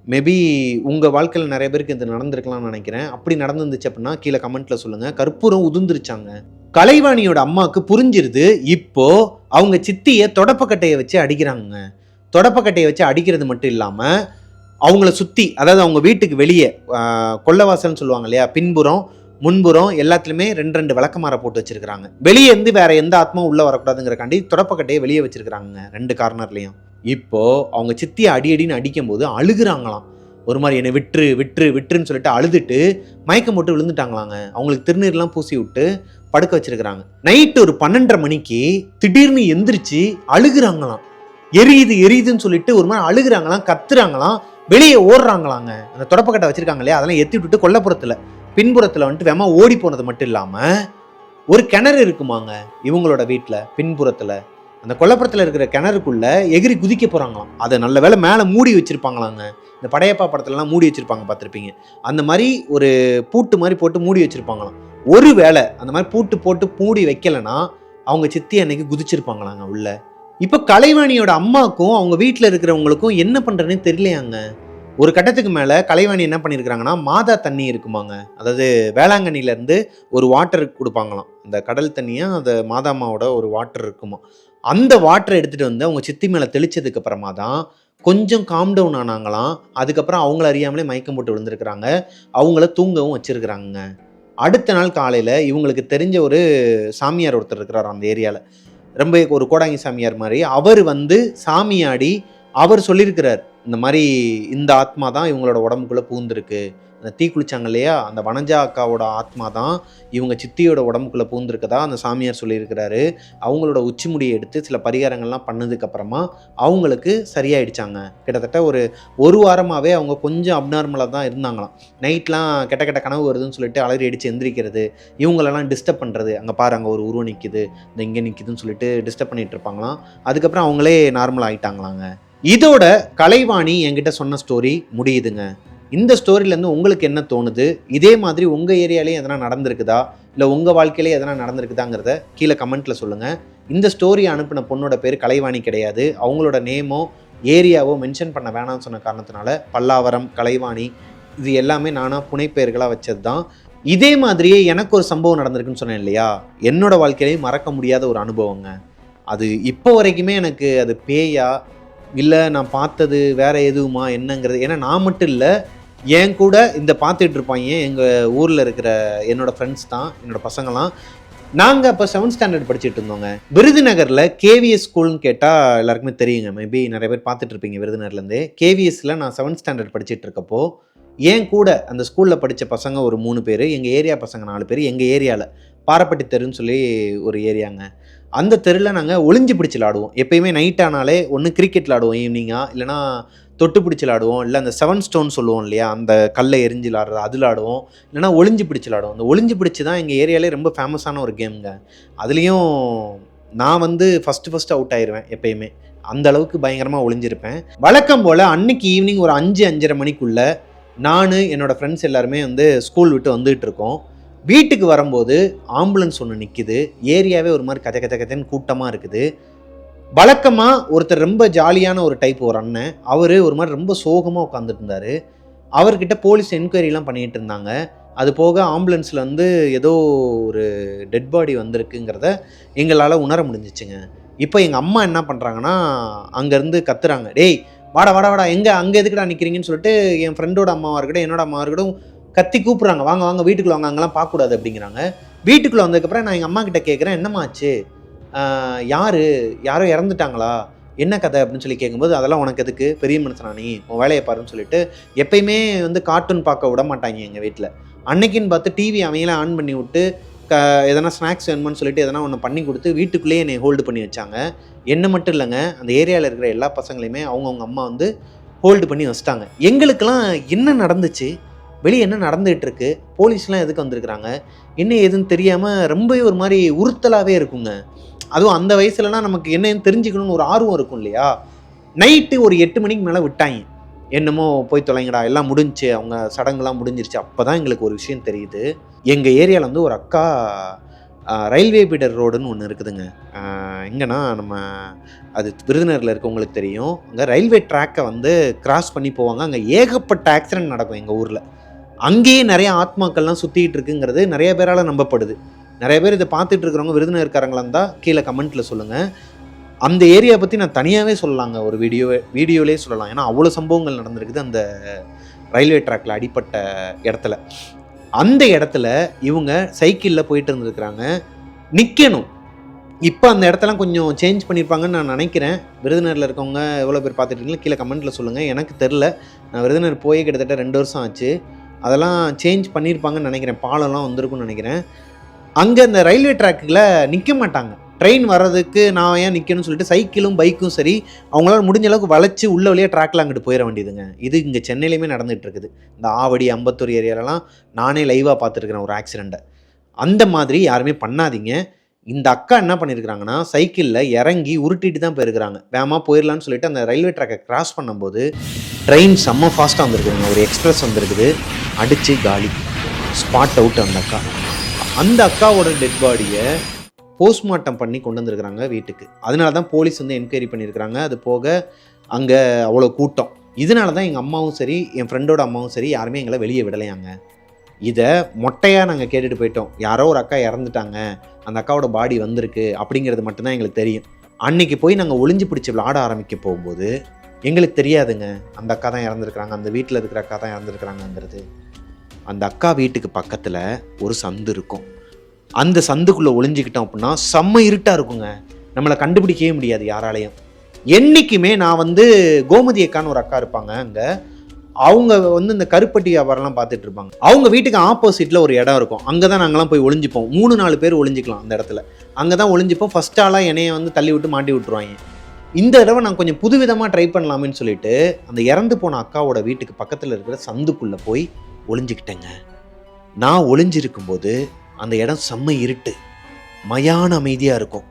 மேபி உங்கள் வாழ்க்கையில் நிறைய பேருக்கு இது நடந்திருக்கலாம்னு நினைக்கிறேன். அப்படி நடந்துருந்துச்சு அப்படின்னா கீழே கமெண்ட்டில் சொல்லுங்கள். கற்பூரம் உதிர்ந்துருச்சாங்க. கலைவாணியோட அம்மாவுக்கு புரிஞ்சிருது. இப்போது அவங்க சித்தியை தொடப்பக்கட்டையை வச்சு அடிக்கிறாங்க. தொடப்பக்கட்டையை வச்சு அடிக்கிறது மட்டும் இல்லாமல் அவங்கள சுற்றி, அதாவது அவங்க வீட்டுக்கு வெளியே கொல்லவாசல்னு சொல்லுவாங்க இல்லையா, பின்புறம் முன்புறம் எல்லாத்துலேயுமே 2 விளக்கமாரை போட்டு வச்சிருக்கிறாங்க. வெளியே இருந்து வேற எந்த ஆத்மாவும் உள்ளே வரக்கூடாதுங்கிறக்காண்டி தொடப்பக்கட்டையை வெளியே வச்சிருக்கிறாங்க 2 கார்னர்லையும். இப்போது அவங்க சித்தியை அடின்னு அடிக்கும்போது அழுகுறாங்களாம். ஒரு மாதிரி என்னை விட்டுரு விட்டுரு விட்டுருன்னு சொல்லிட்டு அழுதுட்டு மயக்கம் போட்டு விழுந்துட்டாங்களாங்க. அவங்களுக்கு திருநீர்லாம் பூசி விட்டு படுக்க வச்சிருக்கிறாங்க. நைட்டு ஒரு 12:30 மணிக்கு திடீர்னு எந்திரிச்சு அழுகுறாங்களாம். எரியுதுன்னு சொல்லிட்டு ஒரு மாதிரி அழுகுறாங்களாம், கத்துறாங்களாம், வெளியே ஓடுறாங்களாங்க. அந்த தொடப்பக்கட்டை வச்சிருக்காங்க இல்லையா, அதெல்லாம் எத்தி விட்டுட்டு கொல்லப்புறத்தில் பின்புறத்தில் வந்துட்டு வேமா ஓடி போனது மட்டும் இல்லாமல் ஒரு கிணறு இருக்குமாங்க இவங்களோட வீட்டில் பின்புறத்தில். அந்த கொல்லப்புறத்தில் இருக்கிற கிணறுக்குள்ள எகிரி குதிக்க போகிறாங்களாம். அதை நல்ல வேலை மேலே மூடி வச்சுருப்பாங்களாங்க. இந்த படையப்பா படத்துலலாம் மூடி வச்சுருப்பாங்க, பார்த்துருப்பீங்க. அந்த மாதிரி ஒரு பூட்டு மாதிரி போட்டு மூடி வச்சுருப்பாங்களாம். ஒரு வேளை அந்த மாதிரி பூட்டு போட்டு மூடி வைக்கலைன்னா அவங்க சித்தி அன்னைக்கு குதிச்சிருப்பாங்களாங்க உள்ள. இப்போ கலைவாணியோட அம்மாவுக்கும் அவங்க வீட்டில் இருக்கிறவங்களுக்கும் என்ன பண்ணுறதுன்னு தெரியலையாங்க. ஒரு கட்டத்துக்கு மேலே கலைவாணி என்ன பண்ணியிருக்கிறாங்கன்னா, மாதா தண்ணி இருக்குமாங்க, அதாவது வேளாங்கண்ணிலேருந்து ஒரு வாட்டர் கொடுப்பாங்களாம். அந்த கடல் தண்ணியாக அந்த மாதாம்மாவோட ஒரு வாட்டர் இருக்குமா, அந்த வாட்டரை எடுத்துகிட்டு வந்து அவங்க சித்தி மேலே தெளித்ததுக்கு அப்புறமா தான் கொஞ்சம் காம் டவுன் ஆனாங்களாம். அதுக்கப்புறம் அவங்கள அறியாமலே மயக்கம் போட்டு விழுந்திருக்கிறாங்க. அவங்கள தூங்கவும் வச்சுருக்கிறாங்க. அடுத்த நாள் காலையில் இவங்களுக்கு தெரிஞ்ச ஒரு சாமியார் ஒருத்தர் இருக்கிறார் அந்த ஏரியாவில், ரொம்ப ஒரு கோடாங்கி சாமியார் மாதிரி. அவர் வந்து சாமியாடி அவர் சொல்லியிருக்கிறார், இந்த மாதிரி இந்த ஆத்மா தான் இவங்களோட உடம்புக்குள்ளே பூந்துருக்கு. அந்த தீ குளிச்சாங்க இல்லையா, அந்த வனஜா அக்காவோட ஆத்மா தான் இவங்க சித்தியோட உடம்புக்குள்ளே பூந்துருக்கதா அந்த சாமியார் சொல்லியிருக்கிறாரு. அவங்களோட உச்சி முடியை எடுத்து சில பரிகாரங்கள்லாம் பண்ணதுக்கப்புறமா அவங்களுக்கு சரியாயிடுச்சாங்க. கிட்டத்தட்ட ஒரு வாரமாகவே அவங்க கொஞ்சம் அப்நார்மலாக தான் இருந்தாங்களாம். நைட்லாம் கெட்ட கெட்ட கனவு வருதுன்னு சொல்லிட்டு அலறி அடித்து எந்திரிக்கிறது, இவங்களெல்லாம் டிஸ்டர்ப் பண்ணுறது, அங்கே பாரு அங்கே ஒரு உருவம் நிற்கிது, இந்த இங்கே நிற்கிதுன்னு சொல்லிட்டு டிஸ்டர்ப் பண்ணிகிட்டு இருப்பாங்களாம். அதுக்கப்புறம் அவங்களே நார்மல் ஆகிட்டாங்களாங்க. இதோட கலைவாணி என்கிட்ட சொன்ன ஸ்டோரி முடியுதுங்க. இந்த ஸ்டோரியிலேருந்து உங்களுக்கு என்ன தோணுது? இதே மாதிரி உங்கள் ஏரியாலேயும் எதனா நடந்திருக்குதா, இல்லை உங்கள் வாழ்க்கையிலே எதனா நடந்திருக்குதாங்கிறத கீழே கமெண்ட்டில் சொல்லுங்கள். இந்த ஸ்டோரி அனுப்பின பொண்ணோட பேர் கலைவாணி கிடையாது. அவங்களோட நேமோ ஏரியாவோ மென்ஷன் பண்ண வேணாம்னு சொன்ன காரணத்தினால பல்லாவரம், கலைவாணி இது எல்லாமே நானாக புனைப்பெயர்களாக வச்சது தான். இதே மாதிரியே எனக்கு ஒரு சம்பவம் நடந்திருக்குன்னு சொன்னேன் இல்லையா, என்னோட வாழ்க்கையிலேயே மறக்க முடியாத ஒரு அனுபவங்க. அது இப்போ வரைக்குமே எனக்கு அது பேயா இல்லை நான் பார்த்தது வேறு எதுவுமா என்னங்கிறது, ஏன்னா நான் மட்டும் இல்லை, என் கூட இந்த பார்த்துட்டு இருப்பாங்க எங்கள் ஊரில் இருக்கிற என்னோடய ஃப்ரெண்ட்ஸ் தான், என்னோடய பசங்களாம். நாங்கள் அப்போ 7th ஸ்டாண்டர்ட் படிச்சுட்டு இருந்தோங்க. விருதுநகரில் கேவிஎஸ் ஸ்கூல்னு கேட்டால் எல்லாருக்குமே தெரியுங்க, மேபி நிறைய பேர் பார்த்துட்டு இருப்பீங்க விருதுநகர்லேருந்து. கேவிஎஸில் நான் 7th ஸ்டாண்டர்ட் படிச்சுட்டு இருக்கப்போ என் கூட அந்த ஸ்கூலில் படித்த பசங்க ஒரு 3 பேர், எங்கள் ஏரியா பசங்க 4 பேர், எங்கள் ஏரியாவில் பாரப்பட்டி தெருன்னு சொல்லி ஒரு ஏரியாங்க. அந்த தெருவில் நாங்கள் ஒளிஞ்சு பிடிச்சி விளாடுவோம். எப்பயுமே நைட் ஆனாலே ஒன்று கிரிக்கெட் விளாடுவோம் ஈவினிங்காக, இல்லைனா தொட்டு பிடிச்சி விளாடுவோம், இல்லை அந்த 7 ஸ்டோன் சொல்லுவோம் இல்லையா, அந்த கல்லை எரிஞ்சு விளாடுறது அது விளாடுவோம், இல்லைனா ஒளிஞ்சு பிடிச்சி விளாடுவோம். அந்த ஒளிஞ்சு பிடிச்சி தான் எங்கள் ஏரியாலே ரொம்ப ஃபேமஸான ஒரு கேமுங்க. அதுலேயும் நான் வந்து ஃபஸ்ட்டு அவுட் ஆயிடுவேன் எப்பயுமே, அந்த அளவுக்கு பயங்கரமாக ஒளிஞ்சிருப்பேன். வழக்கம் போல் அன்னைக்கு ஈவினிங் ஒரு 5-5:30 மணிக்குள்ளே நான் என்னோடய ஃப்ரெண்ட்ஸ் எல்லாருமே வந்து ஸ்கூல் விட்டு வந்துகிட்டு இருக்கோம். வீட்டுக்கு வரும்போது ஆம்புலன்ஸ் ஒன்று நிற்கிது. ஏரியாவே ஒரு மாதிரி கதைன்னு கூட்டமாக இருக்குது. வழக்கமாக ஒருத்தர் ரொம்ப ஜாலியான ஒரு டைப், ஒரு அண்ணன், அவர் ஒரு மாதிரி ரொம்ப சோகமாக உட்காந்துட்டு இருந்தார். அவர்கிட்ட போலீஸ் என்கொயரிலாம் பண்ணிகிட்டு இருந்தாங்க. அது போக ஆம்புலன்ஸில் வந்து ஏதோ ஒரு டெட் பாடி வந்திருக்குங்கிறத எங்களால் உணர முடிஞ்சிச்சுங்க. இப்போ எங்கள் அம்மா என்ன பண்ணுறாங்கன்னா, அங்கேருந்து கத்துறாங்க, டேய் வாடா வாடா வாடா, அங்கே எதுக்குடா நிற்கிறீங்கன்னு சொல்லிட்டு என் ஃப்ரெண்டோட அம்மாவாக இருக்கட்டும் என்னோட அம்மாவாக இருக்கட்டும் கத்தி கூப்பிட்றாங்க, வாங்க வாங்க வீட்டுக்குள்ள வாங்க, அங்கெல்லாம் பார்க்கக்கூடாது அப்படிங்கிறாங்க. வீட்டுக்குள்ளே வந்ததுக்கப்புறம் நான் எங்கள் அம்மா கிட்ட கேட்குறேன், என்னம்மா ஆச்சு, யார் யாரோ இறந்துட்டாங்களா, என்ன கதை அப்படின்னு சொல்லி கேட்கும்போது, அதெல்லாம் உனக்கு எதுக்கு, பெரிய மனுஷனா நீ, உன் வேலையை பாருன்னு சொல்லிட்டு எப்பயுமே வந்து கார்ட்டூன் பார்க்க விட மாட்டாங்க எங்கள் வீட்டில். அன்னைக்குன்னு பார்த்து டிவி அவங்களே ஆன் பண்ணி விட்டு எதனா ஸ்நாக்ஸ் வேணுமான்னு சொல்லிட்டு எதனா ஒன்று பண்ணி கொடுத்து வீட்டுக்குள்ளேயே என்னை ஹோல்டு பண்ணி வச்சாங்க. என்ன மட்டும் இல்லைங்க, அந்த ஏரியாவில் இருக்கிற எல்லா பசங்களையுமே அவங்கவுங்க அம்மா வந்து ஹோல்டு பண்ணி வச்சிட்டாங்க. எங்களுக்கெல்லாம் என்ன நடந்துச்சு, வெளியே என்ன நடந்துகிட்டு இருக்கு, போலீஸ்லாம் எதுக்கு வந்திருக்கிறாங்க, என்ன ஏதுன்னு தெரியாமல் ரொம்பவே ஒரு மாதிரி உறுத்தலாகவே இருக்குங்க. அதுவும் அந்த வயசுலலாம் நமக்கு என்னன்னு தெரிஞ்சுக்கணும்னு ஒரு ஆர்வம் இருக்கும் இல்லையா. நைட்டு ஒரு 8 மணிக்கு மேலே விட்டாங்க. என்னமோ போய் தொலைங்கடா, எல்லாம் முடிஞ்சிச்சு, அவங்க சடங்குலாம் முடிஞ்சிருச்சு. அப்போ தான் எங்களுக்கு ஒரு விஷயம் தெரியுது. எங்கள் ஏரியாவில் வந்து ஒரு அக்கா ரயில்வே பீடர் ரோடுன்னு ஒன்று இருக்குதுங்க. எங்கன்னா நம்ம அது விருதுநகரில் இருக்கவங்களுக்கு தெரியும். அங்கே ரயில்வே ட்ராக்கை வந்து கிராஸ் பண்ணி போவாங்க. அங்கே ஏகப்பட்ட ஆக்சிடென்ட் நடக்கும் எங்கள் ஊரில். அங்கேயே நிறைய ஆத்மாக்கள்லாம் சுற்றிக்கிட்டு இருக்குங்கிறது நிறைய பேரால் நம்பப்படுது. நிறைய பேர் இதை பார்த்துட்டு இருக்கிறவங்க விருதுநகர்காரங்களாக இருந்தால் கீழே கமெண்ட்டில் சொல்லுங்கள். அந்த ஏரியா பற்றி நான் தனியாகவே சொல்லலாங்க, ஒரு வீடியோவிலே சொல்லலாம். ஏன்னா அவ்வளோ சம்பவங்கள் நடந்திருக்குது அந்த ரயில்வே ட்ராக்கில் அடிப்பட்ட இடத்துல. அந்த இடத்துல இவங்க சைக்கிளில் போயிட்டு இருந்துருக்குறாங்க, நிற்கணும். இப்போ அந்த இடத்தெல்லாம் கொஞ்சம் சேஞ்ச் பண்ணியிருப்பாங்கன்னு நான் நினைக்கிறேன். விருதுநகரில் இருக்கவங்க எவ்வளோ பேர் பார்த்துட்டீங்களா கீழே கமெண்ட்டில் சொல்லுங்கள். எனக்கு தெரில, நான் விருதுநகர் போய் கிட்டத்தட்ட 2 வருஷம் ஆச்சு. அதெல்லாம் சேஞ்ச் பண்ணியிருப்பாங்கன்னு நினைக்கிறேன், பாலம்லாம் வந்திருக்குன்னு நினைக்கிறேன். அங்கே அந்த ரயில்வே ட்ராக்கில் நிற்க மாட்டாங்க. ட்ரெயின் வர்றதுக்கு நான் ஏன் நிற்கணும்னு சொல்லிட்டு சைக்கிளும் பைக்கும் சரி அவங்களால முடிஞ்ச அளவுக்கு வளைச்சி உள்ள வழியாக ட்ராக்கில் அங்கிட்டு போயிட வேண்டியதுங்க. இது இங்கே சென்னையிலையுமே நடந்துகிட்டு இருக்குது. இந்த ஆவடி, அம்பத்தூர் ஏரியாலலாம் நானே லைவாக பார்த்துருக்குறேன் ஒரு ஆக்சிடெண்ட்டை. அந்த மாதிரி யாருமே பண்ணாதீங்க. இந்த அக்கா என்ன பண்ணியிருக்கிறாங்கன்னா, சைக்கிளில் இறங்கி உருட்டிட்டு தான் போயிருக்கிறாங்க. வேகமாக போயிடலான்னு சொல்லிட்டு அந்த ரயில்வே ட்ராக்கை கிராஸ் பண்ணும்போது ட்ரெயின் செம்ம ஃபாஸ்ட்டாக வந்திருக்குதுங்க. ஒரு எக்ஸ்பிரஸ் வந்திருக்குது, அடித்து காலி, ஸ்பாட் அவுட் அந்த அக்கா. அந்த அக்காவோட டெட் பாடியை போஸ்ட்மார்ட்டம் பண்ணி கொண்டு வந்திருக்கிறாங்க வீட்டுக்கு. அதனால தான் போலீஸ் வந்து என்கொயரி பண்ணியிருக்கிறாங்க. அது போக அங்கே அவ்வளோ கூட்டம். இதனால தான் எங்கள் அம்மாவும் சரி, என் ஃப்ரெண்டோட அம்மாவும் சரி, யாருமே எங்களை வெளியே விடலையாங்க. இதை மொட்டையாக நாங்கள் கேட்டுட்டு போயிட்டோம். யாரோ ஒரு அக்கா இறந்துட்டாங்க, அந்த அக்காவோட பாடி வந்திருக்கு அப்படிங்கிறது மட்டும்தான் எங்களுக்கு தெரியும். அன்றைக்கி போய் நாங்கள் ஒளிஞ்சு பிடிச்சி விளாட ஆரம்பிக்க போகும்போது எங்களுக்கு தெரியாதுங்க அந்த அக்கா தான் இறந்துருக்குறாங்க, அந்த வீட்டில் இருக்கிற அக்கா தான் இறந்துருக்குறாங்கங்கிறது. அந்த அக்கா வீட்டுக்கு பக்கத்தில் ஒரு சந்து இருக்கும். அந்த சந்துக்குள்ளே ஒளிஞ்சிக்கிட்டோம் அப்படின்னா செம்ம இருட்டாக இருக்குங்க, நம்மளை கண்டுபிடிக்கவே முடியாது யாராலையும். என்றைக்குமே நான் வந்து கோமதி அக்கான்னு ஒரு அக்கா இருப்பாங்க அங்கே, அவங்க வந்து இந்த கருப்பட்டி வியாபாரம்லாம் பார்த்துட்டு இருப்பாங்க. அவங்க வீட்டுக்கு ஆப்போசிட்டில் ஒரு இடம் இருக்கும், அங்கே தான் நாங்கள்லாம் போய் ஒளிஞ்சிப்போம். 3-4 பேர் ஒளிஞ்சிக்கலாம் அந்த இடத்துல. அங்கே தான் ஒளிஞ்சிப்போம். ஃபஸ்ட் ஆளாக என்னையை வந்து தள்ளி விட்டு மாட்டி விட்டுருவாங்க. இந்த தடவை நான் கொஞ்சம் புதுவிதமாக ட்ரை பண்ணலாமேன்னு சொல்லிட்டு அந்த இறந்து போன அக்காவோட வீட்டுக்கு பக்கத்தில் இருக்கிற சந்துக்குள்ளே போய் ஒளிஞ்சிக்கிட்டேங்க. நான் ஒளிஞ்சிருக்கும்போது அந்த இடம் செம்ம இருட்டு, மயான அமைதியாக இருக்கும்.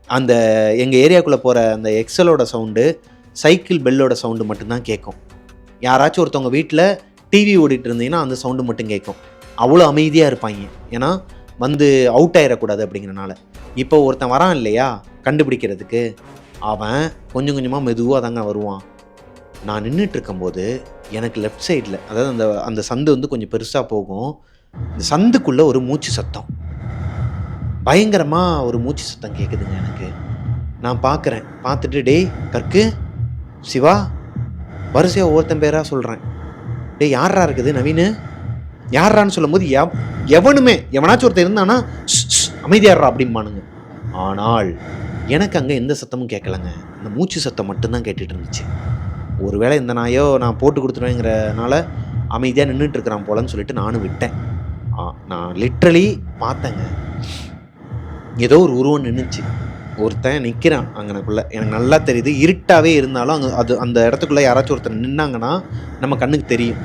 அந்த எங்கள் ஏரியாவுக்குள்ளே போகிற அந்த எக்ஸலோட சவுண்டு, சைக்கிள் பெல்லோட சவுண்டு மட்டும்தான் கேட்கும். யாராச்சும் ஒருத்தவங்க வீட்டில் டிவி ஓடிட்டு இருந்தீங்கன்னா அந்த சவுண்டு மட்டும் கேட்கும். அவ்வளோ அமைதியாக இருப்பாங்க, ஏன்னா வந்து அவுட் ஆகிடக்கூடாது அப்படிங்கிறனால. இப்போ ஒருத்தன் வரான் இல்லையா கண்டுபிடிக்கிறதுக்கு, அவன் கொஞ்சம் கொஞ்சமாக மெதுவாக தாங்க வருவான். நான் நின்றுட்டு இருக்கும்போது எனக்கு லெஃப்ட் சைடில், அதாவது அந்த அந்த சந்து வந்து கொஞ்சம் பெருசாக போகும், இந்த சந்துக்குள்ளே ஒரு மூச்சு சத்தம், பயங்கரமாக ஒரு மூச்சு சத்தம் கேட்குதுங்க எனக்கு. நான் பார்க்குறேன், பார்த்துட்டு டேய் கற்கு, சிவா, வரிசையாக ஒவ்வொருத்தன் பேராக சொல்கிறேன். டேய் யாரா இருக்குது நவீன், யாரான்னு சொல்லும் போது எவனுமே எவனாச்சும் ஒருத்தர் இருந்தானா அமைதியாடுறா அப்படிம்பானுங்க. ஆனால் எனக்கு அங்கே எந்த சத்தமும் கேட்கலங்க, இந்த மூச்சு சத்தம் மட்டும்தான் கேட்டுட்டு இருந்துச்சு. ஒருவேளை இந்த நாயோ நான் போட்டு கொடுத்துருவேங்கிறனால அமைதியாக நின்றுட்டு இருக்கிறான் போலன்னு சொல்லிட்டு நானும் விட்டேன். நான் லிட்ரலி பார்த்தேங்க, ஏதோ ஒரு உருவம் நின்றுச்சு, ஒருத்தன் நிற்கிறான் அங்கனக்குள்ளே. எனக்கு நல்லா தெரியுது, இருட்டாகவே இருந்தாலும் அங்கே அந்த இடத்துக்குள்ளே யாராச்சும் ஒருத்தர் நின்னாங்கன்னா நம்ம கண்ணுக்கு தெரியும்.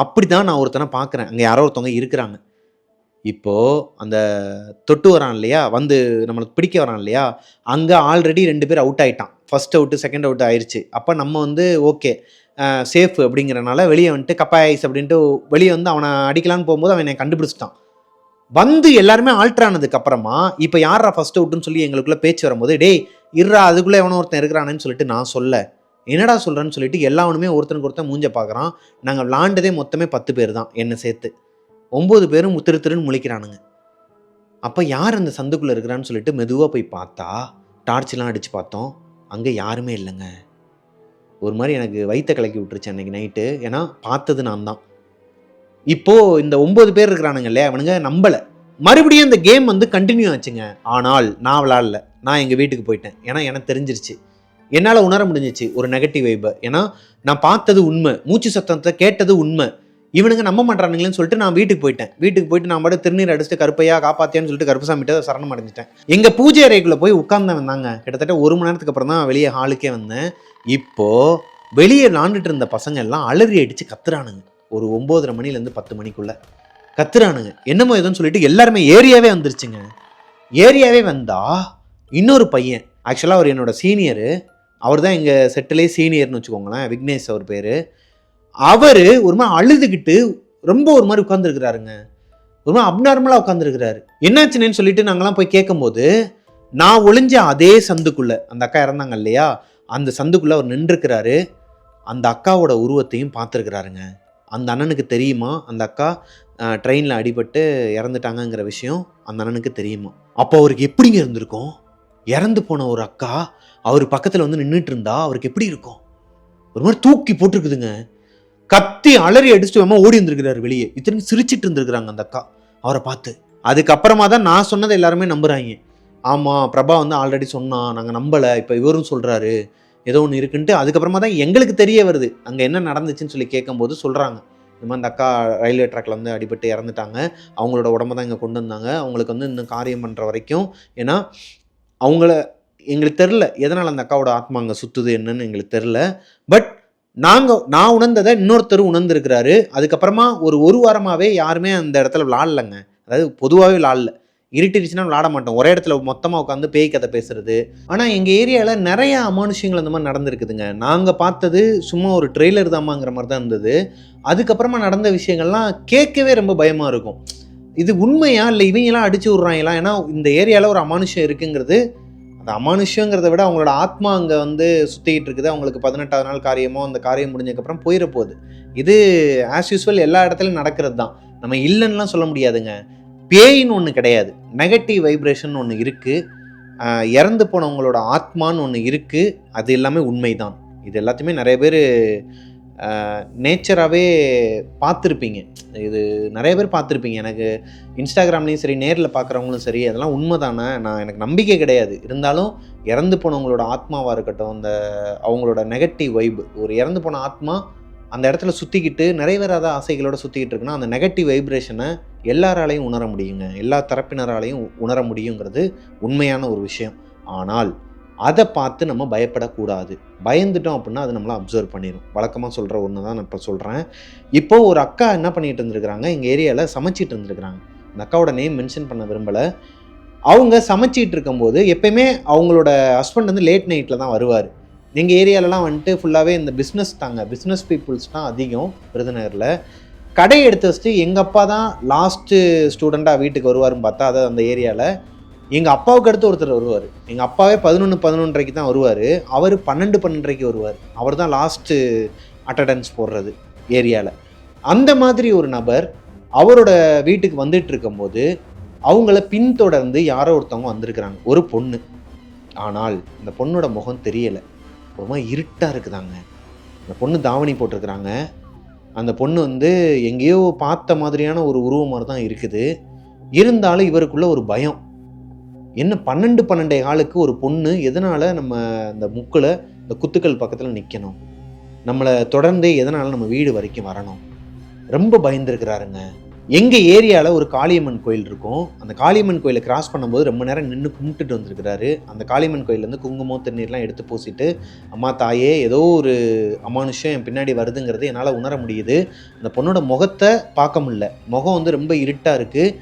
அப்படி தான் நான் ஒருத்தனை பார்க்குறேன், அங்கே யாரோ ஒருத்தவங்க இருக்கிறாங்க. இப்போது அந்த தொட்டு வரான் இல்லையா, வந்து நம்மளுக்கு பிடிக்க வரான் இல்லையா, அங்கே ஆல்ரெடி 2 பேர் அவுட் ஆகிட்டான். ஃபர்ஸ்ட் அவுட்டு செகண்ட் அவுட் ஆயிடுச்சு. அப்போ நம்ம வந்து ஓகே சேஃப் அப்படிங்கிறனால வெளியே வந்துட்டு கப்பாய்ஸ் அப்படின்ட்டு வெளியே வந்து அவனை அடிக்கலான்னு போகும்போது அவன் என்னை கண்டுபிடிச்சிட்டான். வந்து எல்லாருமே ஆல்ட்ரானதுக்கு அப்புறமா இப்போ யாரா ஃபர்ஸ்ட் அவுட்டுன்னு சொல்லி எங்களுக்குள்ளே பேச்சு வரும்போது, டேய் இருறா அதுக்குள்ளே எவனோ ஒருத்தன் இருக்கிறானேன்னு சொல்லிட்டு நான் சொல்ல, என்னடா சொல்கிறேன்னு சொல்லிட்டு எல்லாவனுமே ஒருத்தனுக்கு ஒருத்தன் மூஞ்ச பார்க்குறான். நாங்கள் விளாண்டதே மொத்தமே 10 பேர் தான், என்னை சேர்த்து 9 பேரும் திருன்னு முழிக்கிறானுங்க. அப்போ யார் அந்த சந்துக்குள்ளே இருக்கிறான்னு சொல்லிட்டு மெதுவாக போய் பார்த்தா, டார்ச்லாம் அடித்து பார்த்தோம், அங்கே யாருமே இல்லைங்க. ஒரு மாதிரி எனக்கு வயிற்ற கலக்கி விட்டுருச்சு அன்றைக்கி நைட்டு. ஏன்னா பார்த்தது நான் தான். இப்போ இந்த 9 பேர் இருக்கிறானுங்க இல்லையா, அவனுங்க நம்பலை. மறுபடியும் இந்த கேம் வந்து கண்டினியூ ஆச்சுங்க. ஆனால் நான் விளாடல, நான் எங்கள் வீட்டுக்கு போயிட்டேன். ஏன்னா எனக்கு தெரிஞ்சிருச்சு, என்னால் உணர முடிஞ்சிச்சு ஒரு நெகட்டிவ் வைப்பை. ஏன்னா நான் பார்த்தது உண்மை, மூச்சு சத்தத்தை கேட்டது உண்மை, இவனுங்க நம்ப மாட்டானுங்களேன்னு சொல்லிட்டு நான் வீட்டுக்கு போயிட்டு நான் பாட்டு திருநீர் அடிச்சுட்டு கருப்பையா காப்பாத்தியான்னு சொல்லிட்டு கருப்பசாமிகிட்ட சரணம் அடைஞ்சிட்டேன். எங்கள் பூஜை அறைக்குள்ளே போய் உட்கார்ந்தேன் வந்தாங்க. கிட்டத்தட்ட 1 மணி நேரத்துக்கு அப்புறம் தான் வெளியே ஹாலுக்கே வந்தேன். இப்போ வெளியே விளாண்டுட்டு இருந்த பசங்க எல்லாம் அலறி அடித்து கத்துறானுங்க. ஒரு 9:30 மணிலேருந்து 10 மணிக்குள்ளே கத்துறானுங்க. என்னமோ எதுன்னு சொல்லிட்டு எல்லாருமே ஏரியாவே வந்துருச்சுங்க. ஏரியாவே வந்தா இன்னொரு பையன், ஆக்சுவலாக அவர் என்னோட சீனியரு, அவர் தான் எங்கள் செட்டிலே சீனியர்னு வச்சுக்கோங்களேன், விக்னேஷ் அவர் பேர். அவர் ஒரு மாதிரி அழுதுகிட்டு ரொம்ப ஒரு மாதிரி உட்காந்துருக்கிறாருங்க. ஒரு மாதிரி அப்நார்மலாக உட்காந்துருக்கிறாரு. என்னாச்சுன்னு சொல்லிட்டு நாங்களாம் போய் கேட்கும்போது, நான் ஒளிஞ்ச அதே சந்துக்குள்ளே, அந்த அக்கா இறந்தாங்க இல்லையா, அந்த சந்துக்குள்ளே அவர் நின்றுருக்கிறாரு. அந்த அக்காவோட உருவத்தையும் பார்த்துருக்கிறாருங்க. அந்த அண்ணனுக்கு தெரியுமா அந்த அக்கா ட்ரெயினில் அடிபட்டு இறந்துட்டாங்கங்கிற விஷயம் அந்த அண்ணனுக்கு தெரியுமா? அப்போ அவருக்கு எப்படிங்க இருந்திருக்கும்? இறந்து போன ஒரு அக்கா அவர் பக்கத்தில் வந்து நின்றுட்டு இருந்தா அவருக்கு எப்படி இருக்கும்? ஒரு மாதிரி தூக்கி போட்டிருக்குதுங்க. கத்தி அலறி அடிச்சுட்டு வேமா ஓடி இருந்திருக்கிறாரு வெளியே. இத்தனை சிரிச்சிட்டு இருந்திருக்கிறாங்க அந்த அக்கா அவரை பார்த்து. அதுக்கப்புறமா தான் நான் சொன்னதை எல்லாருமே நம்புறாங்க. ஆமாம், பிரபா வந்து ஆல்ரெடி சொன்னான், நாங்கள் நம்பலை, இப்போ இவரும் சொல்கிறாரு ஏதோ ஒன்று இருக்குன்ட்டு. அதுக்கப்புறமா தான் எங்களுக்கு தெரிய வருது அங்கே என்ன நடந்துச்சுன்னு சொல்லி கேட்கும்போது சொல்கிறாங்க, இந்த மாதிரி அந்த அக்கா ரயில்வே ட்ராக்ல வந்து அடிபட்டு இறந்துட்டாங்க, அவங்களோட உடம்ப தான் இங்கே கொண்டு வந்தாங்க, அவங்களுக்கு வந்து இன்னும் காரியம் பண்ணுற வரைக்கும், ஏன்னா அவங்கள எங்களுக்கு தெரில எதனால் அந்த அக்காவோட ஆத்மா அங்கே சுற்றுது என்னன்னு எங்களுக்கு தெரில. பட் நான் உணர்ந்ததை இன்னொருத்தர் உணர்ந்துருக்கிறாரு. அதுக்கப்புறமா ஒரு வாரமாகவே யாருமே அந்த இடத்துல விளாட்லங்க. அதாவது பொதுவாகவே விளாட்ல, இருட்டிருச்சுன்னா விளாட மாட்டோம், ஒரே இடத்துல மொத்தமாக உட்காந்து பேய் கதை பேசுறது. ஆனால் எங்கள் ஏரியாவில் நிறைய அமானுஷங்கள் அந்த மாதிரி நடந்திருக்குதுங்க. நாங்கள் பார்த்தது சும்மா ஒரு ட்ரெய்லர் தாமாங்கிற மாதிரி தான் இருந்தது. அதுக்கப்புறமா நடந்த விஷயங்கள்லாம் கேட்கவே ரொம்ப பயமாக இருக்கும். இது உண்மையா இல்லை இவங்கெல்லாம் அடிச்சு விட்றாங்களா? ஏன்னா இந்த ஏரியாவில் ஒரு அமானுஷம் இருக்குங்கிறது, அந்த அமானுஷங்கிறத விட அவங்களோட ஆத்மா அங்கே வந்து சுற்றிக்கிட்டு இருக்குது. அவங்களுக்கு 18ஆவது நாள் காரியமோ அந்த காரியம் முடிஞ்சதுக்கப்புறம் போயிட போகுது. இது ஆஸ் யூஸ்வல் எல்லா இடத்துலையும் நடக்கிறது தான், நம்ம இல்லைன்னுலாம் சொல்ல முடியாதுங்க. பேயின்னு ஒன்று கிடையாது, நெகட்டிவ் வைப்ரேஷன் ஒன்று இருக்குது, இறந்து போனவங்களோட ஆத்மான்னு ஒன்று இருக்குது. அது எல்லாமே உண்மை தான். இது எல்லாத்தையுமே நிறைய பேர் நேச்சராகவே பார்த்துருப்பீங்க. இது நிறைய பேர் பார்த்துருப்பீங்க. எனக்கு இன்ஸ்டாகிராம்லேயும் சரி, நேரில் பார்க்குறவங்களும் சரி, அதெல்லாம் உண்மை தானே, எனக்கு நம்பிக்கை கிடையாது. இருந்தாலும் இறந்து போனவங்களோட ஆத்மாவாக இருக்கட்டும், அந்த அவங்களோட நெகட்டிவ் வைப், ஒரு இறந்து போன ஆத்மா அந்த இடத்துல சுற்றிக்கிட்டு நிறைவேறாத ஆசைகளோட சுற்றிக்கிட்டு இருக்குன்னா அந்த நெகட்டிவ் வைப்ரேஷனை எல்லாராலையும் உணர முடியுங்க, எல்லா தரப்பினராலையும் உணர முடியுங்கிறது உண்மையான ஒரு விஷயம். ஆனால் அதை பார்த்து நம்ம பயப்படக்கூடாது. பயந்துட்டோம் அப்படின்னா அது நம்மளை அப்சர்வ் பண்ணிடும். வழக்கமாக சொல்கிற ஒன்று தான் நான் இப்போ சொல்கிறேன். இப்போது ஒரு அக்கா என்ன பண்ணிகிட்டு இருந்திருக்கிறாங்க, எங்கள் ஏரியாவில் சமைச்சிட்டு இருந்திருக்கிறாங்க. அந்த அக்காவோட நேம் மென்ஷன் பண்ண விரும்பலை. அவங்க சமைச்சிட்டு இருக்கும்போது எப்பயுமே அவங்களோட ஹஸ்பண்ட் வந்து லேட் நைட்டில் தான் வருவார். எங்கள் ஏரியாலலாம் வந்துட்டு ஃபுல்லாகவே இந்த பிஸ்னஸ் தாங்க, பிஸ்னஸ் பீப்புள்ஸ் தான் அதிகம் விருதுநகரில். கடையை எடுத்து வச்சுட்டு எங்கள் அப்பா தான் லாஸ்ட்டு ஸ்டூடெண்ட்டாக வீட்டுக்கு வருவாருன்னு பார்த்தா, அதாவது அந்த ஏரியாவில் எங்கள் அப்பாவுக்கு அடுத்து ஒருத்தர் வருவார். எங்கள் அப்பாவே 11:30 தான் வருவார், அவர் 12:30 வருவார். அவர் தான் லாஸ்ட்டு அட்டண்டன்ஸ் போடுறது ஏரியாவில். அந்த மாதிரி ஒரு நபர் அவரோட வீட்டுக்கு வந்துட்டு இருக்கும்போது அவங்கள பின்தொடர்ந்து யாரோ ஒருத்தவங்க வந்திருக்கிறாங்க, ஒரு பொண்ணு. ஆனால் இந்த பொண்ணோட முகம் தெரியலை, ரொம்ப இருட்டாக இருக்குதாங்க. அந்த பொண்ணு தாவணி போட்டிருக்கிறாங்க. அந்த பொண்ணு வந்து எங்கேயோ பார்த்த மாதிரியான ஒரு உருவம் மாதிரி தான் இருக்குது. இருந்தாலும் இவருக்குள்ள ஒரு பயம். என்ன 12:12 ஒரு பொண்ணு எதனால் நம்ம இந்த முக்கில் இந்த குத்துக்கள் பக்கத்தில் நிற்கணும், நம்மளை தொடர்ந்து எதனால் நம்ம வீடு வரைக்கும் வரணும், ரொம்ப பயந்துருக்கிறாருங்க. எங்கள் ஏரியாவில் ஒரு காளியம்மன் கோயில் இருக்கும். அந்த காளியம்மன் கோயிலை கிராஸ் பண்ணும்போது ரொம்ப நேரம் நின்று கும்பிட்டுட்டு வந்திருக்கிறாரு. அந்த காளியம்மன் கோயிலேருந்து குங்குமம் திருநீர்லாம் எடுத்து பூசிட்டு, அம்மா தாயே ஏதோ ஒரு அமானுஷம் என் பின்னாடி வருதுங்கிறது என்னால் உணர முடியுது. அந்த பொண்ணோட முகத்தை பார்க்க முடியல, முகம் வந்து ரொம்ப இருட்டாக இருக்குது,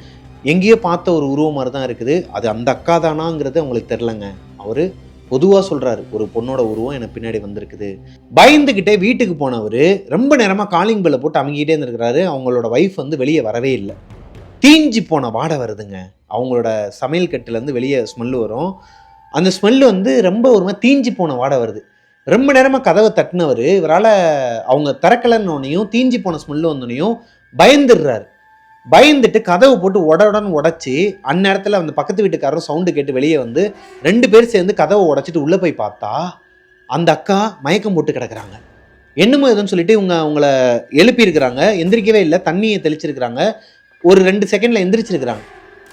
எங்கேயோ பார்த்த ஒரு உருவம் மாதிரி தான் இருக்குது. அது அந்த அக்கா தானாங்கிறது அவங்களுக்கு தெரிலங்க. அவர் பொதுவாக சொல்கிறாரு, ஒரு பொண்ணோட உருவம் எனக்கு பின்னாடி வந்திருக்குது. பயந்துக்கிட்டே வீட்டுக்கு போனவர் ரொம்ப நேரமாக காலிங் பெல்லை போட்டு அமைக்கிட்டே இருந்திருக்கிறாரு. அவங்களோட ஒய்ஃப் வந்து வெளியே வரவே இல்லை. தீஞ்சி போன வாடை வருதுங்க. அவங்களோட சமையல் கட்டுலேருந்து வெளியே ஸ்மெல்லு வரும். அந்த ஸ்மெல்லு வந்து ரொம்ப ஒரு மாதிரி தீஞ்சி போன வாடை வருது. ரொம்ப நேரமாக கதவை தட்டினவர் இவரால் அவங்க திறக்கலைன்னொன்னையும் தீஞ்சி போன ஸ்மெல்லு வந்தோன்னையும் பயந்துடுறாரு. பயந்துட்டு கதவு போட்டு உடனே உடச்சி, அந்நேரத்தில் அந்த பக்கத்து வீட்டுக்காரரும் சவுண்டு கேட்டு வெளியே வந்து 2 பேர் சேர்ந்து கதவை உடச்சிட்டு உள்ளே போய் பார்த்தா அந்த அக்கா மயக்கம் போட்டு கிடக்குறாங்க. என்னமோ எதுன்னு சொல்லிட்டு இவங்க அவங்கள எழுப்பியிருக்கிறாங்க. எந்திரிக்கவே இல்லை, தண்ணியை தெளிச்சிருக்கிறாங்க. ஒரு 2 செகண்ட்ல எந்திரிச்சிருக்கிறாங்க.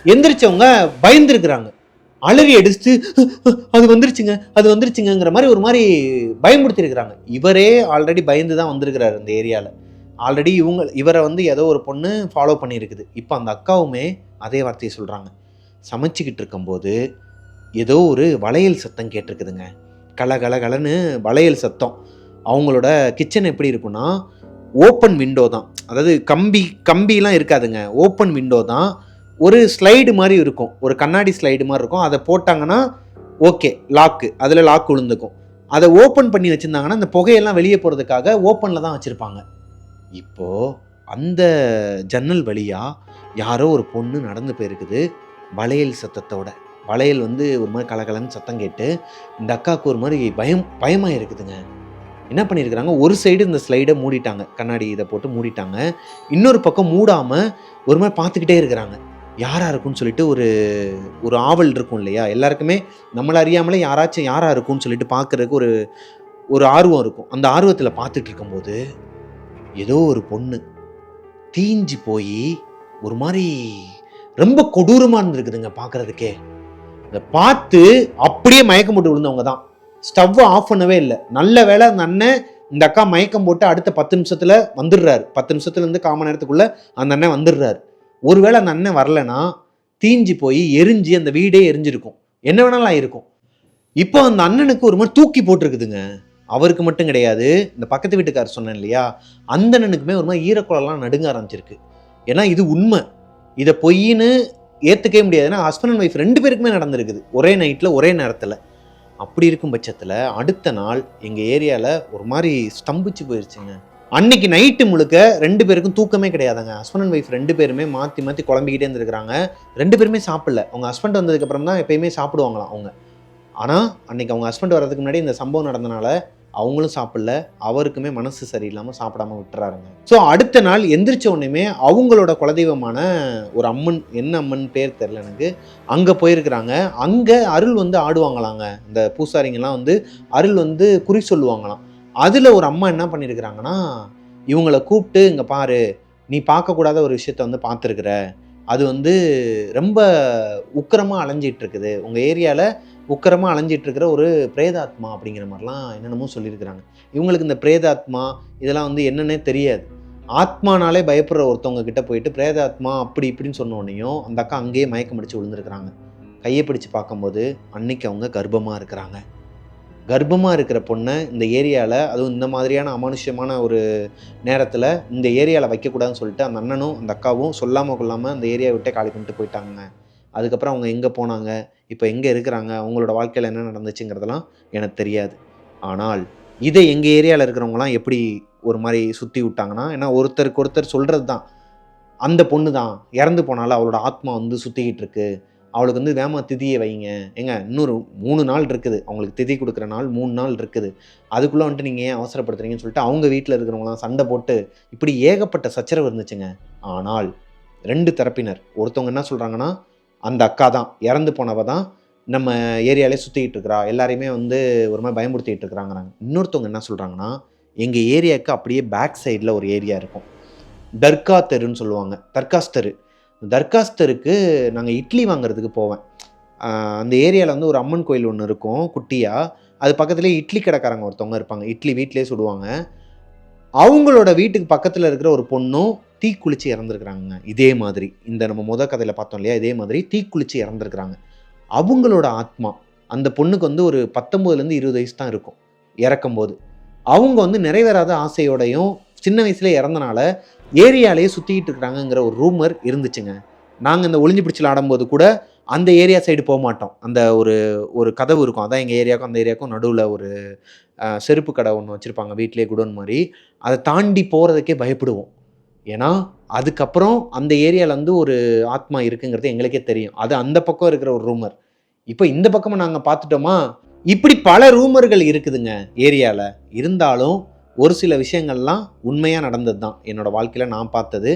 எந்திரிச்சவங்க பயந்துருக்கிறாங்க. அலறி அடிச்சுட்டு அது வந்துருச்சுங்கிற மாதிரி ஒரு மாதிரி பயமுடுத்திருக்கிறாங்க. இவரே ஆல்ரெடி பயந்து தான் வந்திருக்கிறாரு இந்த ஏரியாவில். ஆல்ரெடி இவரை வந்து ஏதோ ஒரு பொண்ணு ஃபாலோ பண்ணியிருக்குது. இப்போ அந்த அக்காவுமே அதே வார்த்தையை சொல்கிறாங்க. சமைச்சிக்கிட்டு இருக்கும்போது ஏதோ ஒரு வளையல் சத்தம் கேட்டிருக்குதுங்க. கலன்னு வளையல் சத்தம். அவங்களோட கிச்சன் எப்படி இருக்குன்னா ஓப்பன் விண்டோ தான், அதாவது கம்பிலாம் இருக்காதுங்க, ஓப்பன் விண்டோ தான். ஒரு ஸ்லைடு மாதிரி இருக்கும், ஒரு கண்ணாடி ஸ்லைடு மாதிரி இருக்கும். அதை போட்டாங்கன்னா ஓகே லாக்கு, அதில் லாக் விழுந்துக்கும். அதை ஓப்பன் பண்ணி வச்சுருந்தாங்கன்னா அந்த புகையெல்லாம் வெளியே போகிறதுக்காக ஓப்பனில் தான் வச்சுருப்பாங்க. இப்போது அந்த ஜன்னல் வழியாக யாரோ ஒரு பொண்ணு நடந்து போயிருக்குது வளையல் சத்தத்தோட. வளையல் வந்து ஒரு மாதிரி கலகலன்னு சத்தம் கேட்டு இந்த அக்காவுக்கு ஒரு மாதிரி பயமாக இருக்குதுங்க. என்ன பண்ணியிருக்கிறாங்க, ஒரு சைடு இந்த ஸ்லைடை மூடிட்டாங்க, கண்ணாடி இதை போட்டு மூடிட்டாங்க. இன்னொரு பக்கம் மூடாமல் ஒரு மாதிரி பார்த்துக்கிட்டே இருக்கிறாங்க. யாராக இருக்குன்னு சொல்லிட்டு ஒரு ஆவல் இருக்கும் இல்லையா, எல்லாருக்குமே நம்மளை அறியாமலே யாராச்சும் யாராக இருக்கும்னு சொல்லிட்டு பார்க்குறதுக்கு ஒரு ஆர்வம் இருக்கும். அந்த ஆர்வத்தில் பார்த்துட்டு இருக்கும்போது ஏதோ ஒரு பொண்ணு தீஞ்சு போய் ஒரு மாதிரி ரொம்ப கொடூரமாக இருந்திருக்குதுங்க பார்க்குறதுக்கே. அதை பார்த்து அப்படியே மயக்கம் போட்டு விழுந்தவங்க தான். ஸ்டவ்வை ஆஃப் பண்ணவே இல்லை. நல்ல வேளை அந்த அண்ணன், இந்த அக்கா மயக்கம் போட்டு அடுத்த 10 நிமிஷத்தில் வந்துடுறாரு. 10 நிமிஷத்துலேருந்து 1/4 மணி நேரத்துக்குள்ளே அந்த அண்ணன் வந்துடுறாரு. ஒருவேளை அந்த அண்ணன் வரலைன்னா தீஞ்சு போய் எரிஞ்சு அந்த வீடே எரிஞ்சிருக்கும், என்ன வேணாலும் இருக்கும். இப்போ அந்த அண்ணனுக்கு ஒரு மாதிரி தூக்கி போட்டிருக்குதுங்க. அவருக்கு மட்டும் கிடையாது, இந்த பக்கத்து வீட்டுக்காரர் சொன்னேன் இல்லையா, அந்த அண்ணனுக்குமே ஒரு மாதிரி ஈரக்குழலாம் நடுங்க ஆரம்பிச்சிருக்கு. ஏன்னா இது உண்மை, இதை பொய்ன்னு ஏற்றுக்கவே முடியாது. ஏன்னா ஹஸ்பண்ட் அண்ட் ஒய்ஃப் 2 பேருக்குமே நடந்திருக்குது ஒரே நைட்டில் ஒரே நேரத்தில். அப்படி இருக்கும் பட்சத்தில் அடுத்த நாள் எங்கள் ஏரியாவில் ஒரு மாதிரி ஸ்தம்பிச்சு போயிடுச்சுங்க. அன்னைக்கு நைட்டு முழுக்க 2 பேருக்கும் தூக்கமே கிடையாதுங்க. ஹஸ்பண்ட் அண்ட் ஒய்ஃப் 2 பேருமே மாற்றி குழம்பிக்கிட்டே இருந்திருக்கிறாங்க. 2 பேருமே சாப்பிடல. அவங்க ஹஸ்பண்ட் வந்ததுக்கப்புறம் தான் எப்பயுமே சாப்பிடுவாங்களாம் அவங்க. ஆனால் அன்னைக்கு அவங்க ஹஸ்பண்ட் வர்றதுக்கு முன்னாடி இந்த சம்பவம் நடந்தனால அவங்களும் சாப்பிடல, அவருக்குமே மனசு சரியில்லாமல் சாப்பிடாம விட்டுறாருங்க. ஸோ அடுத்த நாள் எந்திரிச்ச உடனே அவங்களோட குலதெய்வமான ஒரு அம்மன், என்ன அம்மன் பேர் தெரில எனக்கு, அங்கே போயிருக்கிறாங்க. அங்கே அருள் வந்து ஆடுவாங்களாங்க. இந்த பூசாரிங்கெல்லாம் வந்து அருள் வந்து குறி சொல்லுவாங்களாம். அதில் ஒரு அம்மா என்ன பண்ணியிருக்கிறாங்கன்னா, இவங்களை கூப்பிட்டு, இங்கே பாரு, நீ பார்க்கக்கூடாத ஒரு விஷயத்த வந்து பார்த்துருக்குற, அது வந்து ரொம்ப உக்கிரமாக அலைஞ்சிட்டு இருக்குது, உங்கள் ஏரியாவில் உக்கிரமாக அலைஞ்சிட்டு இருக்கிற ஒரு பிரேதாத்மா அப்படிங்கிற மாதிரிலாம் என்னென்னமோ சொல்லியிருக்கிறாங்க. இவங்களுக்கு இந்த பிரேதாத்மா இதெல்லாம் வந்து என்னன்னே தெரியாது. ஆத்மானாலே பயப்படுற ஒருத்தவங்க கிட்ட போயிட்டு பிரேதாத்மா அப்படி இப்படின்னு சொன்னோடனையும் அந்த அக்கா அங்கேயே மயக்கம் அடித்து விழுந்துருக்கிறாங்க. கையை பிடிச்சு பார்க்கும்போது அன்னைக்கு அவங்க கர்ப்பமாக இருக்கிறாங்க. கர்ப்பமாக இருக்கிற பொண்ணை இந்த ஏரியாவில், அதுவும் இந்த மாதிரியான அமானுஷ்யமான ஒரு நேரத்தில் இந்த ஏரியாவில் வைக்கக்கூடாதுன்னு சொல்லிட்டு அந்த அண்ணனும் அந்த அக்காவும் சொல்லாமல் கொள்ளாமல் அந்த ஏரியா விட்டே காலி பண்ணிட்டு போயிட்டாங்க. அதுக்கப்புறம் அவங்க எங்கே போனாங்க, இப்போ எங்கே இருக்கிறாங்க, அவங்களோட வாழ்க்கையில் என்ன நடந்துச்சுங்கிறதெல்லாம் எனக்கு தெரியாது. ஆனால் இதை எங்கள் ஏரியாவில் இருக்கிறவங்களாம் எப்படி ஒரு மாதிரி சுற்றி விட்டாங்கன்னா, ஏன்னா ஒருத்தருக்கு ஒருத்தர் சொல்கிறது தான், அந்த பொண்ணு தான் இறந்து போனாலும் அவளோட ஆத்மா வந்து சுற்றிக்கிட்டு இருக்கு, அவளுக்கு வந்து வேமா திதியை வைங்க, ஏங்க இன்னொரு 3 நாள் இருக்குது, அவங்களுக்கு திதி கொடுக்குற நாள் 3 நாள் இருக்குது, அதுக்குள்ளே வந்துட்டு நீங்கள் ஏன் அவசரப்படுத்துறீங்கன்னு சொல்லிட்டு அவங்க வீட்டில் இருக்கிறவங்களாம் சண்டை போட்டு இப்படி ஏகப்பட்ட சச்சரவு இருந்துச்சுங்க. ஆனால் 2 தரப்பினர், ஒருத்தவங்க என்ன சொல்கிறாங்கன்னா, அந்த அக்கா தான் இறந்து போனவ தான் நம்ம ஏரியாலே சுற்றிக்கிட்டு இருக்கிறா, எல்லாரையுமே வந்து ஒரு மாதிரி பயமுறுத்திக்கிட்டு இருக்கிறாங்கிறாங்க. இன்னொருத்தவங்க என்ன சொல்கிறாங்கன்னா, எங்கள் ஏரியாவுக்கு அப்படியே பேக் சைடில் ஒரு ஏரியா இருக்கும், தர்கா தெருன்னு சொல்லுவாங்க, தர்காஸ் தெருக்கு நாங்கள் இட்லி வாங்குறதுக்கு போவேன். அந்த ஏரியாவில் வந்து ஒரு அம்மன் கோயில் ஒன்று இருக்கும் குட்டியாக, அது பக்கத்துலேயே இட்லி கடைக்காரங்க ஒருத்தவங்க இருப்பாங்க, இட்லி வீட்டிலே சுடுவாங்க. அவங்களோட வீட்டுக்கு பக்கத்தில் இருக்கிற ஒரு பொண்ணும் தீக்குளிச்சு இறந்துருக்குறாங்க. இதே மாதிரி இந்த நம்ம கதையில் பார்த்தோம் இல்லையா, இதே மாதிரி தீக்குளிச்சு இறந்துருக்குறாங்க. அவங்களோட ஆத்மா, அந்த பொண்ணுக்கு வந்து ஒரு 19லேருந்து 20 வயசு தான் இருக்கும் இறக்கும்போது. அவங்க வந்து நிறைவேறாத ஆசையோடையும் சின்ன வயசுல இறந்தனால ஏரியாலேயே சுற்றிக்கிட்டு இருக்கிறாங்கங்கிற ஒரு ரூமர் இருந்துச்சுங்க. நாங்கள் இந்த ஒளிஞ்சு பிடிச்சில் ஆடும்போது கூட அந்த ஏரியா சைடு போக மாட்டோம். அந்த ஒரு கதவு இருக்கும், அதான் எங்கள் ஏரியாவுக்கும் அந்த ஏரியாவுக்கும் நடுவில் ஒரு செருப்பு கடை ஒன்று வச்சுருப்பாங்க வீட்டிலே, குடோன் மாதிரி. அதை தாண்டி போகிறதுக்கே பயப்படுவோம். ஏன்னா அதுக்கப்புறம் அந்த ஏரியாவில் வந்து ஒரு ஆத்மா இருக்குங்கிறது எங்களுக்கே தெரியும். அது அந்த பக்கம் இருக்கிற ஒரு ரூமர். இப்போ இந்த பக்கமாக நாங்கள் பார்த்துட்டோமா, இப்படி பல ரூமர்கள் இருக்குதுங்க ஏரியாவில். இருந்தாலும் ஒரு சில விஷயங்கள்லாம் உண்மையாக நடந்தது தான் என்னோடய வாழ்க்கையில் நான் பார்த்தது.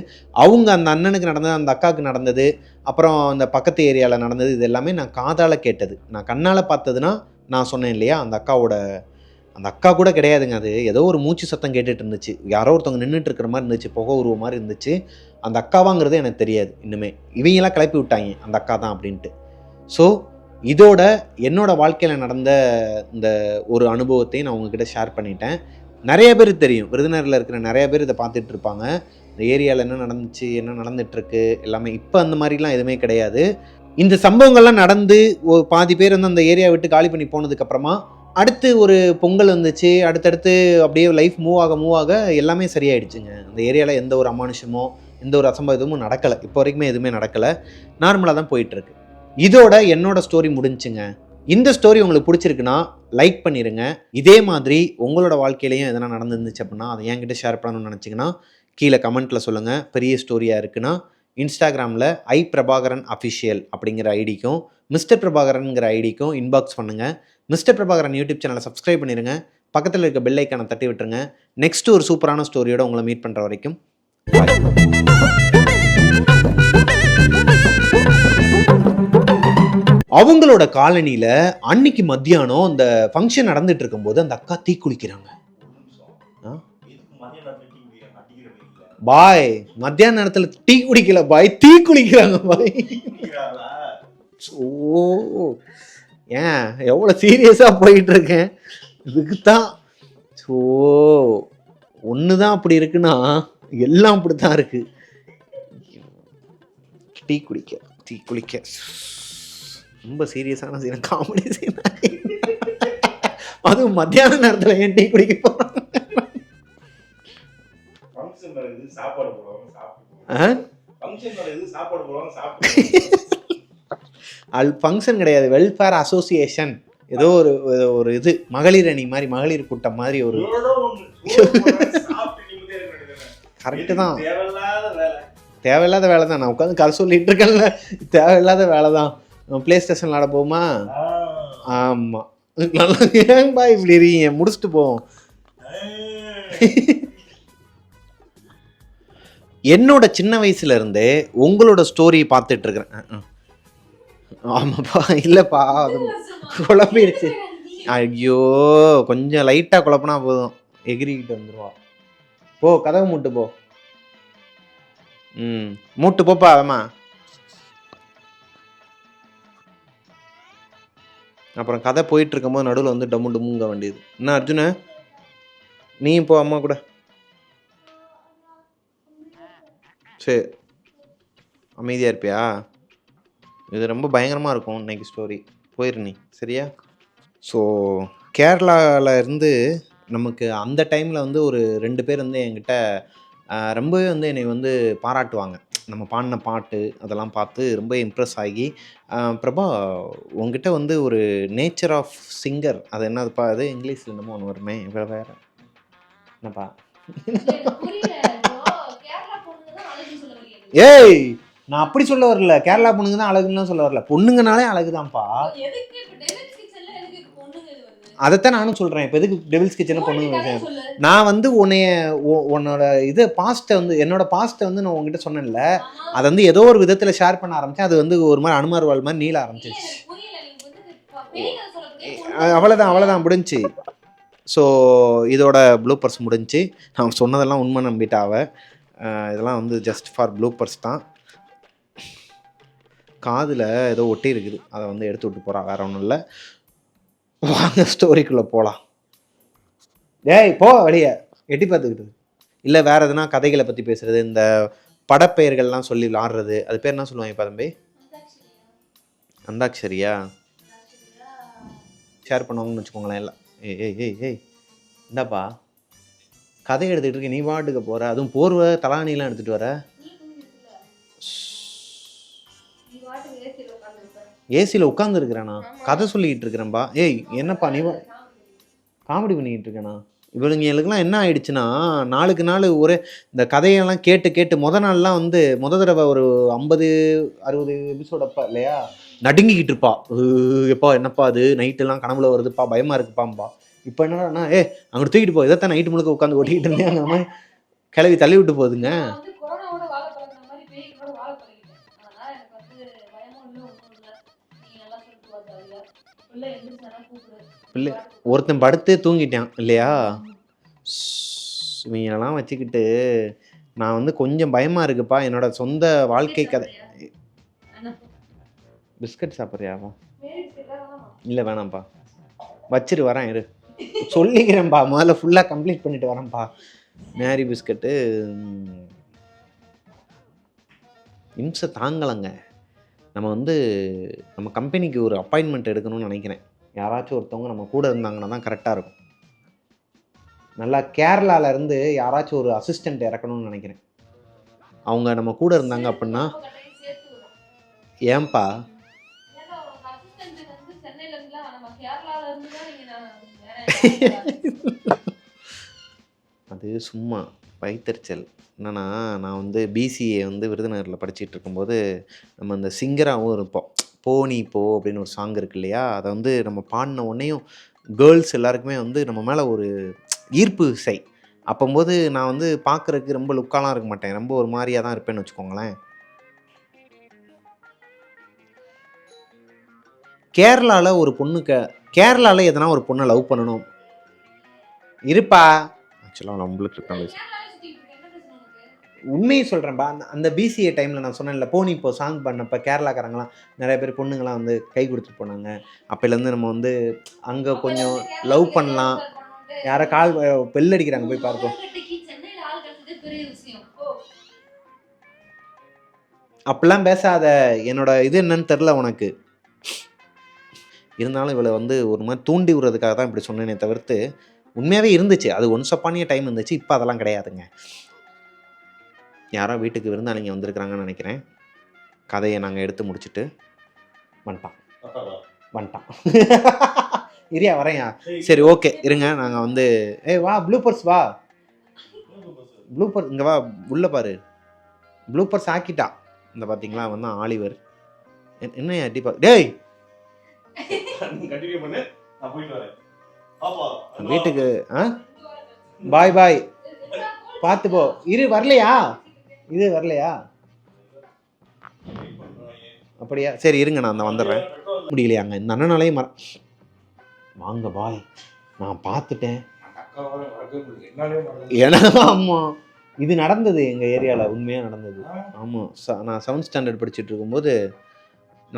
அவங்க அந்த அண்ணனுக்கு நடந்தது, அந்த அக்காவுக்கு நடந்தது, அப்புறம் அந்த பக்கத்து ஏரியாவில் நடந்தது, இது எல்லாமே நான் காதால் கேட்டது. நான் கண்ணால் பார்த்ததுன்னா நான் சொன்னேன் இல்லையா, அந்த அந்த அக்கா கூட கிடையாதுங்க. அது ஏதோ ஒரு மூச்சு சத்தம் கேட்டுட்டு இருந்துச்சு. யாரோ ஒருத்தவங்க நின்றுட்டு இருக்கிற மாதிரி இருந்துச்சு, புகை உருவ மாதிரி இருந்துச்சு. அந்த அக்காவாங்கிறது எனக்கு தெரியாது இன்னுமே. இவங்கெல்லாம் கிளப்பி விட்டாங்க அந்த அக்கா தான் அப்படின்ட்டு. ஸோ இதோட என்னோட வாழ்க்கையில் நடந்த இந்த ஒரு அனுபவத்தையும் நான் உங்ககிட்ட ஷேர் பண்ணிட்டேன். நிறைய பேர் தெரியும், விருதுநகரில் இருக்கிற நிறைய பேர் இதை பார்த்துட்டு இருப்பாங்க. இந்த ஏரியாவில் என்ன நடந்துச்சு, என்ன நடந்துட்டுருக்கு எல்லாமே. இப்போ அந்த மாதிரிலாம் எதுவுமே கிடையாது. இந்த சம்பவங்கள்லாம் நடந்து பாதி பேர் வந்து அந்த ஏரியா விட்டு காலி பண்ணி போனதுக்கப்புறமா அடுத்து ஒரு பொங்கல் வந்துச்சு. அடுத்தடுத்து அப்படியே லைஃப் மூவ் ஆக எல்லாமே சரியாயிடுச்சுங்க. அந்த ஏரியாவில் எந்த ஒரு அமானுஷமோ எந்த ஒரு அசம்பாவிதமும் நடக்கலை. இப்போ வரைக்குமே எதுவுமே நடக்கலை. நார்மலாக தான் போயிட்டுருக்கு. இதோட என்னோட ஸ்டோரி முடிஞ்சுங்க. இந்த ஸ்டோரி உங்களுக்கு பிடிச்சிருக்குன்னா லைக் பண்ணிடுங்க. இதே மாதிரி உங்களோட வாழ்க்கையிலையும் எதனா நடந்துருந்துச்சு அப்படின்னா அதை என்கிட்ட ஷேர் பண்ணணும்னு நினச்சிங்கன்னா கீழே கமெண்ட்டில் சொல்லுங்கள். பெரிய ஸ்டோரியாக இருக்குன்னா இன்ஸ்டாகிராமில் பிரபாகரன் அஃபிஷியல் அப்படிங்கிற ஐடிக்கும் மிஸ்டர் பிரபாகரனுங்கிற ஐடிக்கும் இன்பாக்ஸ் பண்ணுங்கள். மிஸ்டர் பிரபாகரன் யூடியூப் சேனலை சப்ஸ்கிரைப் பண்ணிடுங்க. பக்கத்தில் இருக்க பெல் ஐக்கானை தட்டி விட்டுருங்க. நெக்ஸ்ட்டு ஒரு சூப்பரான ஸ்டோரியோட உங்களை மீட் பண்ணுற வரைக்கும் அவங்களோட காலனியில் அன்னைக்கு மத்தியானம் அந்த ஃபங்க்ஷன் நடந்துட்டு இருக்கும்போது அந்த அக்கா தீ குளிக்கிறாங்க. பாய் மத்தியான நேரத்தில் டீ குடிக்கல பாய், தீ குளிக்கிறாங்க பாய். ஓ ஏன் எவ்வளோ சீரியஸாக போயிட்டு இருக்கேன் இதுக்கு தான். ஸோ ஒன்று தான் அப்படி இருக்குன்னா எல்லாம் அப்படி தான் இருக்கு. டீ குளிக்க ரொம்ப சீரியஸான சீன், காமெடி சீன். அதுவும் மத்தியான நேரத்தில் ஏன் டீ குடிக்க போகிறாங்க? ஃபங்க்ஷன் கிடையாது, வெல்ஃபேர் அசோசியேஷன். ஏதோ ஒரு இது மகளிர் அணி மாதிரி, மகளிர் கூட்டம் மாதிரி ஒரு. கரெக்டு தான், தேவையில்லாத வேலை தான். நான் உட்காந்து கதை சொல்லிட்டு இருக்கேன்ல, தேவையில்லாத வேலை தான். பிளே ஸ்டேஷன் விளாட போமா? ஆமாம். நல்லா ஏன்பா இப்படி இருக்கீங்க, முடிச்சுட்டு போவோம். என்னோட சின்ன வயசுல இருந்தே உங்களோட ஸ்டோரி பார்த்துட்டு இருக்கிறேன். ஆமாப்பா, இல்லைப்பா, அது குழப்பிடுச்சு. ஐயோ, கொஞ்சம் லைட்டாக குழப்பினா போதும், எகிரிக்கிட்டு வந்துடுவா. போ, கதவை மூட்டு போ. மூட்டு போப்பா. ஆமா, அப்புறம் கதை போயிட்டு இருக்கும்போது நடுவில் வந்து டம்மு டம்முங்க வேண்டியது. என்ன அர்ஜுன, நீ போ அம்மா கூட. சரி, அமைதியாக இருப்பியா? இது ரொம்ப பயங்கரமாக இருக்கும் இன்னைக்கு ஸ்டோரி. போயிரு நீ, சரியா? ஸோ கேரளாவில் இருந்து நமக்கு அந்த டைமில் வந்து ஒரு 2 பேர் வந்து என்கிட்ட ரொம்பவே வந்து என்னை வந்து பாராட்டுவாங்க. நம்ம பாடின பாட்டு அதெல்லாம் பார்த்து ரொம்ப இம்ப்ரெஸ் ஆகி, பிரபா உங்ககிட்ட வந்து ஒரு நேச்சர் ஆஃப் சிங்கர், அது என்னதுப்பா, அது இங்கிலீஷில் என்னமோ ஒன்று வருமே, இவ்வளோ வேறு என்னப்பா? ஏய், நான் அப்படி சொல்ல வரல. கேரளா பொண்ணுங்க தான் அழகுன்னு சொல்ல வரல. பொண்ணுங்கனாலே அழகுதான்ப்பா. அதைத்தான் நானும் சொல்கிறேன். இப்போ எதுக்கு டெவில்ஸ் கிச்சனை பொண்ணுங்க? நான் வந்து உன்னோட இது பாஸ்ட்டை வந்து, என்னோட பாஸ்ட்டை வந்து நான் உங்ககிட்ட சொன்னேன்ல, அதை வந்து ஏதோ ஒரு விதத்தில் ஷேர் பண்ண ஆரம்பித்தேன். அது வந்து ஒரு மாதிரி அனுமார் வாழ் மாதிரி நீள ஆரம்பிச்சிச்சு. அவ்வளோதான் முடிஞ்சு. ஸோ இதோட ப்ளூப்பர்ஸ் முடிஞ்சு. நான் சொன்னதெல்லாம் உண்மை நம்பிட்டாவ. இதெல்லாம் வந்து ஜஸ்ட் ஃபார் ப்ளூப்பர்ஸ் தான். காதில் ஏதோ ஒட்டி இருக்குது, அதை வந்து எடுத்து விட்டு போகிறா, வேற ஒன்றும் இல்லை. வாங்க ஸ்டோரிக்குள்ளே போகலாம். ஏய் போ வெளியே, எட்டி பார்த்துக்கிட்டு. இல்லை வேறு எதுனா கதைகளை பற்றி பேசுகிறது, இந்த படப்பெயர்கள்லாம் சொல்லி விளாடுறது, அது பேர் என்ன சொல்லுவாங்க இப்போ தம்பி? அந்தாக்ஷரியா? ஷேர் பண்ணுவாங்கன்னு வச்சுக்கோங்களேன் எல்லாம். ஏய் இந்தாப்பா கதை எடுத்துகிட்டு இருக்க, நீ பாட்டுக்கு போகிற, அதுவும் போர்வை தலானிலாம் எடுத்துகிட்டு வர. ஏசியில் உட்காந்துருக்கிறேண்ணா, கதை சொல்லிக்கிட்டு இருக்கிறேன்பா. ஏய் என்னப்பா நீ காமெடி பண்ணிக்கிட்டு இருக்கேண்ணா? இவங்களுக்கெல்லாம் என்ன ஆயிடுச்சுன்னா, நாளுக்கு நாள் ஒரே இந்த கதையெல்லாம் கேட்டு நாள்லாம் வந்து தடவை ஒரு 50-60 எபிசோட் அப்பா இல்லையா, நடுங்கிக்கிட்டு இருப்பா. எப்பா என்னப்பா அது நைட்டெல்லாம் கனவுல வருதுப்பா, பயமாக இருக்குப்பாம்பா. இப்போ என்னன்னா, அங்கிட்டு தூக்கிட்டு போ, இதைத்தான் நைட்டு முழுக்க உட்காந்து ஓட்டிக்கிட்டு இருந்தேன். அந்த மாதிரி கிளவி தள்ளி விட்டு போகுதுங்க. பிள்ளை ஒருத்தன் படுத்து தூங்கிட்டான் இல்லையா? இவங்களெல்லாம் வச்சுக்கிட்டு நான் வந்து கொஞ்சம் பயமாக இருக்குப்பா. என்னோட சொந்த வாழ்க்கை கதை. பிஸ்கட் சாப்பிட்றியாவா? இல்லை வேணாம்ப்பா, வச்சிரு வரேன் இரு, சொல்லிக்கிறேன்ப்பா. முதல்ல ஃபுல்லாக கம்ப்ளீட் பண்ணிட்டு வரேன்ப்பா. மேரி பிஸ்கட்டு இம்சை தாங்கலைங்க. நம்ம வந்து நம்ம கம்பெனிக்கு ஒரு அப்பாயின்மெண்ட் எடுக்கணும்னு நினைக்கிறேன். யாராச்சும் ஒருத்தவங்க நம்ம கூட இருந்தாங்கன்னா தான் கரெக்டாக இருக்கும். நல்லா கேரளாவிலேருந்து யாராச்சும் ஒரு அசிஸ்டண்ட் இறக்கணும்னு நினைக்கிறேன். அவங்க நம்ம கூட இருந்தாங்க அப்படின்னா. ஏன்பா? அது சும்மா வயிற்றுச்சல். என்னென்னா, நான் வந்து பிசிஏ வந்து விருதுநகரில் படிச்சுட்டு இருக்கும்போது நம்ம அந்த சிங்கராகவும் இருப்போம். போனி போ அப்படின்னு ஒரு சாங் இருக்கு இல்லையா? அதை வந்து நம்ம பாடின உடனேயும் கேர்ள்ஸ் எல்லாருக்குமே வந்து நம்ம மேலே ஒரு ஈர்ப்பு விசை. அப்போம்போது நான் வந்து பார்க்குறதுக்கு ரொம்ப லுக்காலாம் இருக்க மாட்டேன். ரொம்ப ஒரு மாதிரியாக தான் இருப்பேன்னு வச்சுக்கோங்களேன். கேரளாவில் ஒரு பொண்ணுக்கு கேரளாவில் எதனா ஒரு பொண்ணை லவ் பண்ணணும். இருப்பா, ஆக்சுவலாக நம்மளுக்கு இருக்காங்க. உண்மையை சொல்கிறேன்ப்பா. அந்த பிசிஏ டைமில் நான் சொன்னேன்ல, போனி இப்போ சாங் பண்ணப்போ கேரளாக்காரங்களாம் நிறைய பேர் பொண்ணுங்களாம் வந்து கை கொடுத்துட்டு போனாங்க. அப்போலேருந்து நம்ம வந்து அங்கே கொஞ்சம் லவ் பண்ணலாம். யாரை கால் பெல் அடிக்கிறாங்க, போய் பார்ப்போம். அப்படிலாம் பேசாத, என்னோட இது என்னன்னு தெரில உனக்கு. இருந்தாலும் இவளை வந்து ஒரு மாதிரி தூண்டி விடுறதுக்காக தான் இப்படி சொன்னேனே தவிர்த்து உண்மையாகவே இருந்துச்சு. அது ஒன்ஸ் அப்பானிய டைம் இருந்துச்சு. இப்போ அதெல்லாம் கிடையாதுங்க. யாரோ வீட்டுக்கு விருந்தாளிங்க வந்திருக்கிறாங்கன்னு நினைக்கிறேன். கதையை நாங்கள் எடுத்து முடிச்சுட்டு வந்துட்டான் இரியா வரையா. சரி ஓகே இருங்க, நாங்கள் வந்து வா ப்ளூபர்ஸ் வா. ப்ளூபர் இங்கே வா, உள்ளே பாரு. ப்ளூபர்ஸ் ஆக்கிட்டா இந்த பார்த்தீங்களா, வந்து ஆலிவர். என்ன அடிப்பா டேய் வீட்டுக்கு. பாய் பாய், பார்த்து போ. இரு வரலையா? இது வரலையா? அப்படியா? சரி இருங்க, நான் வந்துடுறேன். முடியலையாங்க இந்த அண்ணனாலையும் வாங்க பாய், நான் பார்த்துட்டேன். ஏன்னா ஆமாம், இது நடந்தது எங்கள் ஏரியாவில், உண்மையாக நடந்தது. ஆமாம், நான் 7th ஸ்டாண்டர்ட் படிச்சுட்டு இருக்கும்போது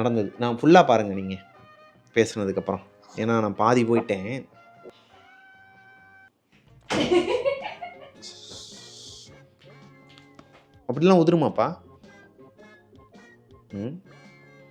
நடந்தது. நான் ஃபுல்லாக பாருங்கள் நீங்கள் பேசுனதுக்கப்புறம், ஏன்னா நான் பாதி போயிட்டேன். அப்படிலாம் உதிருமாப்பா?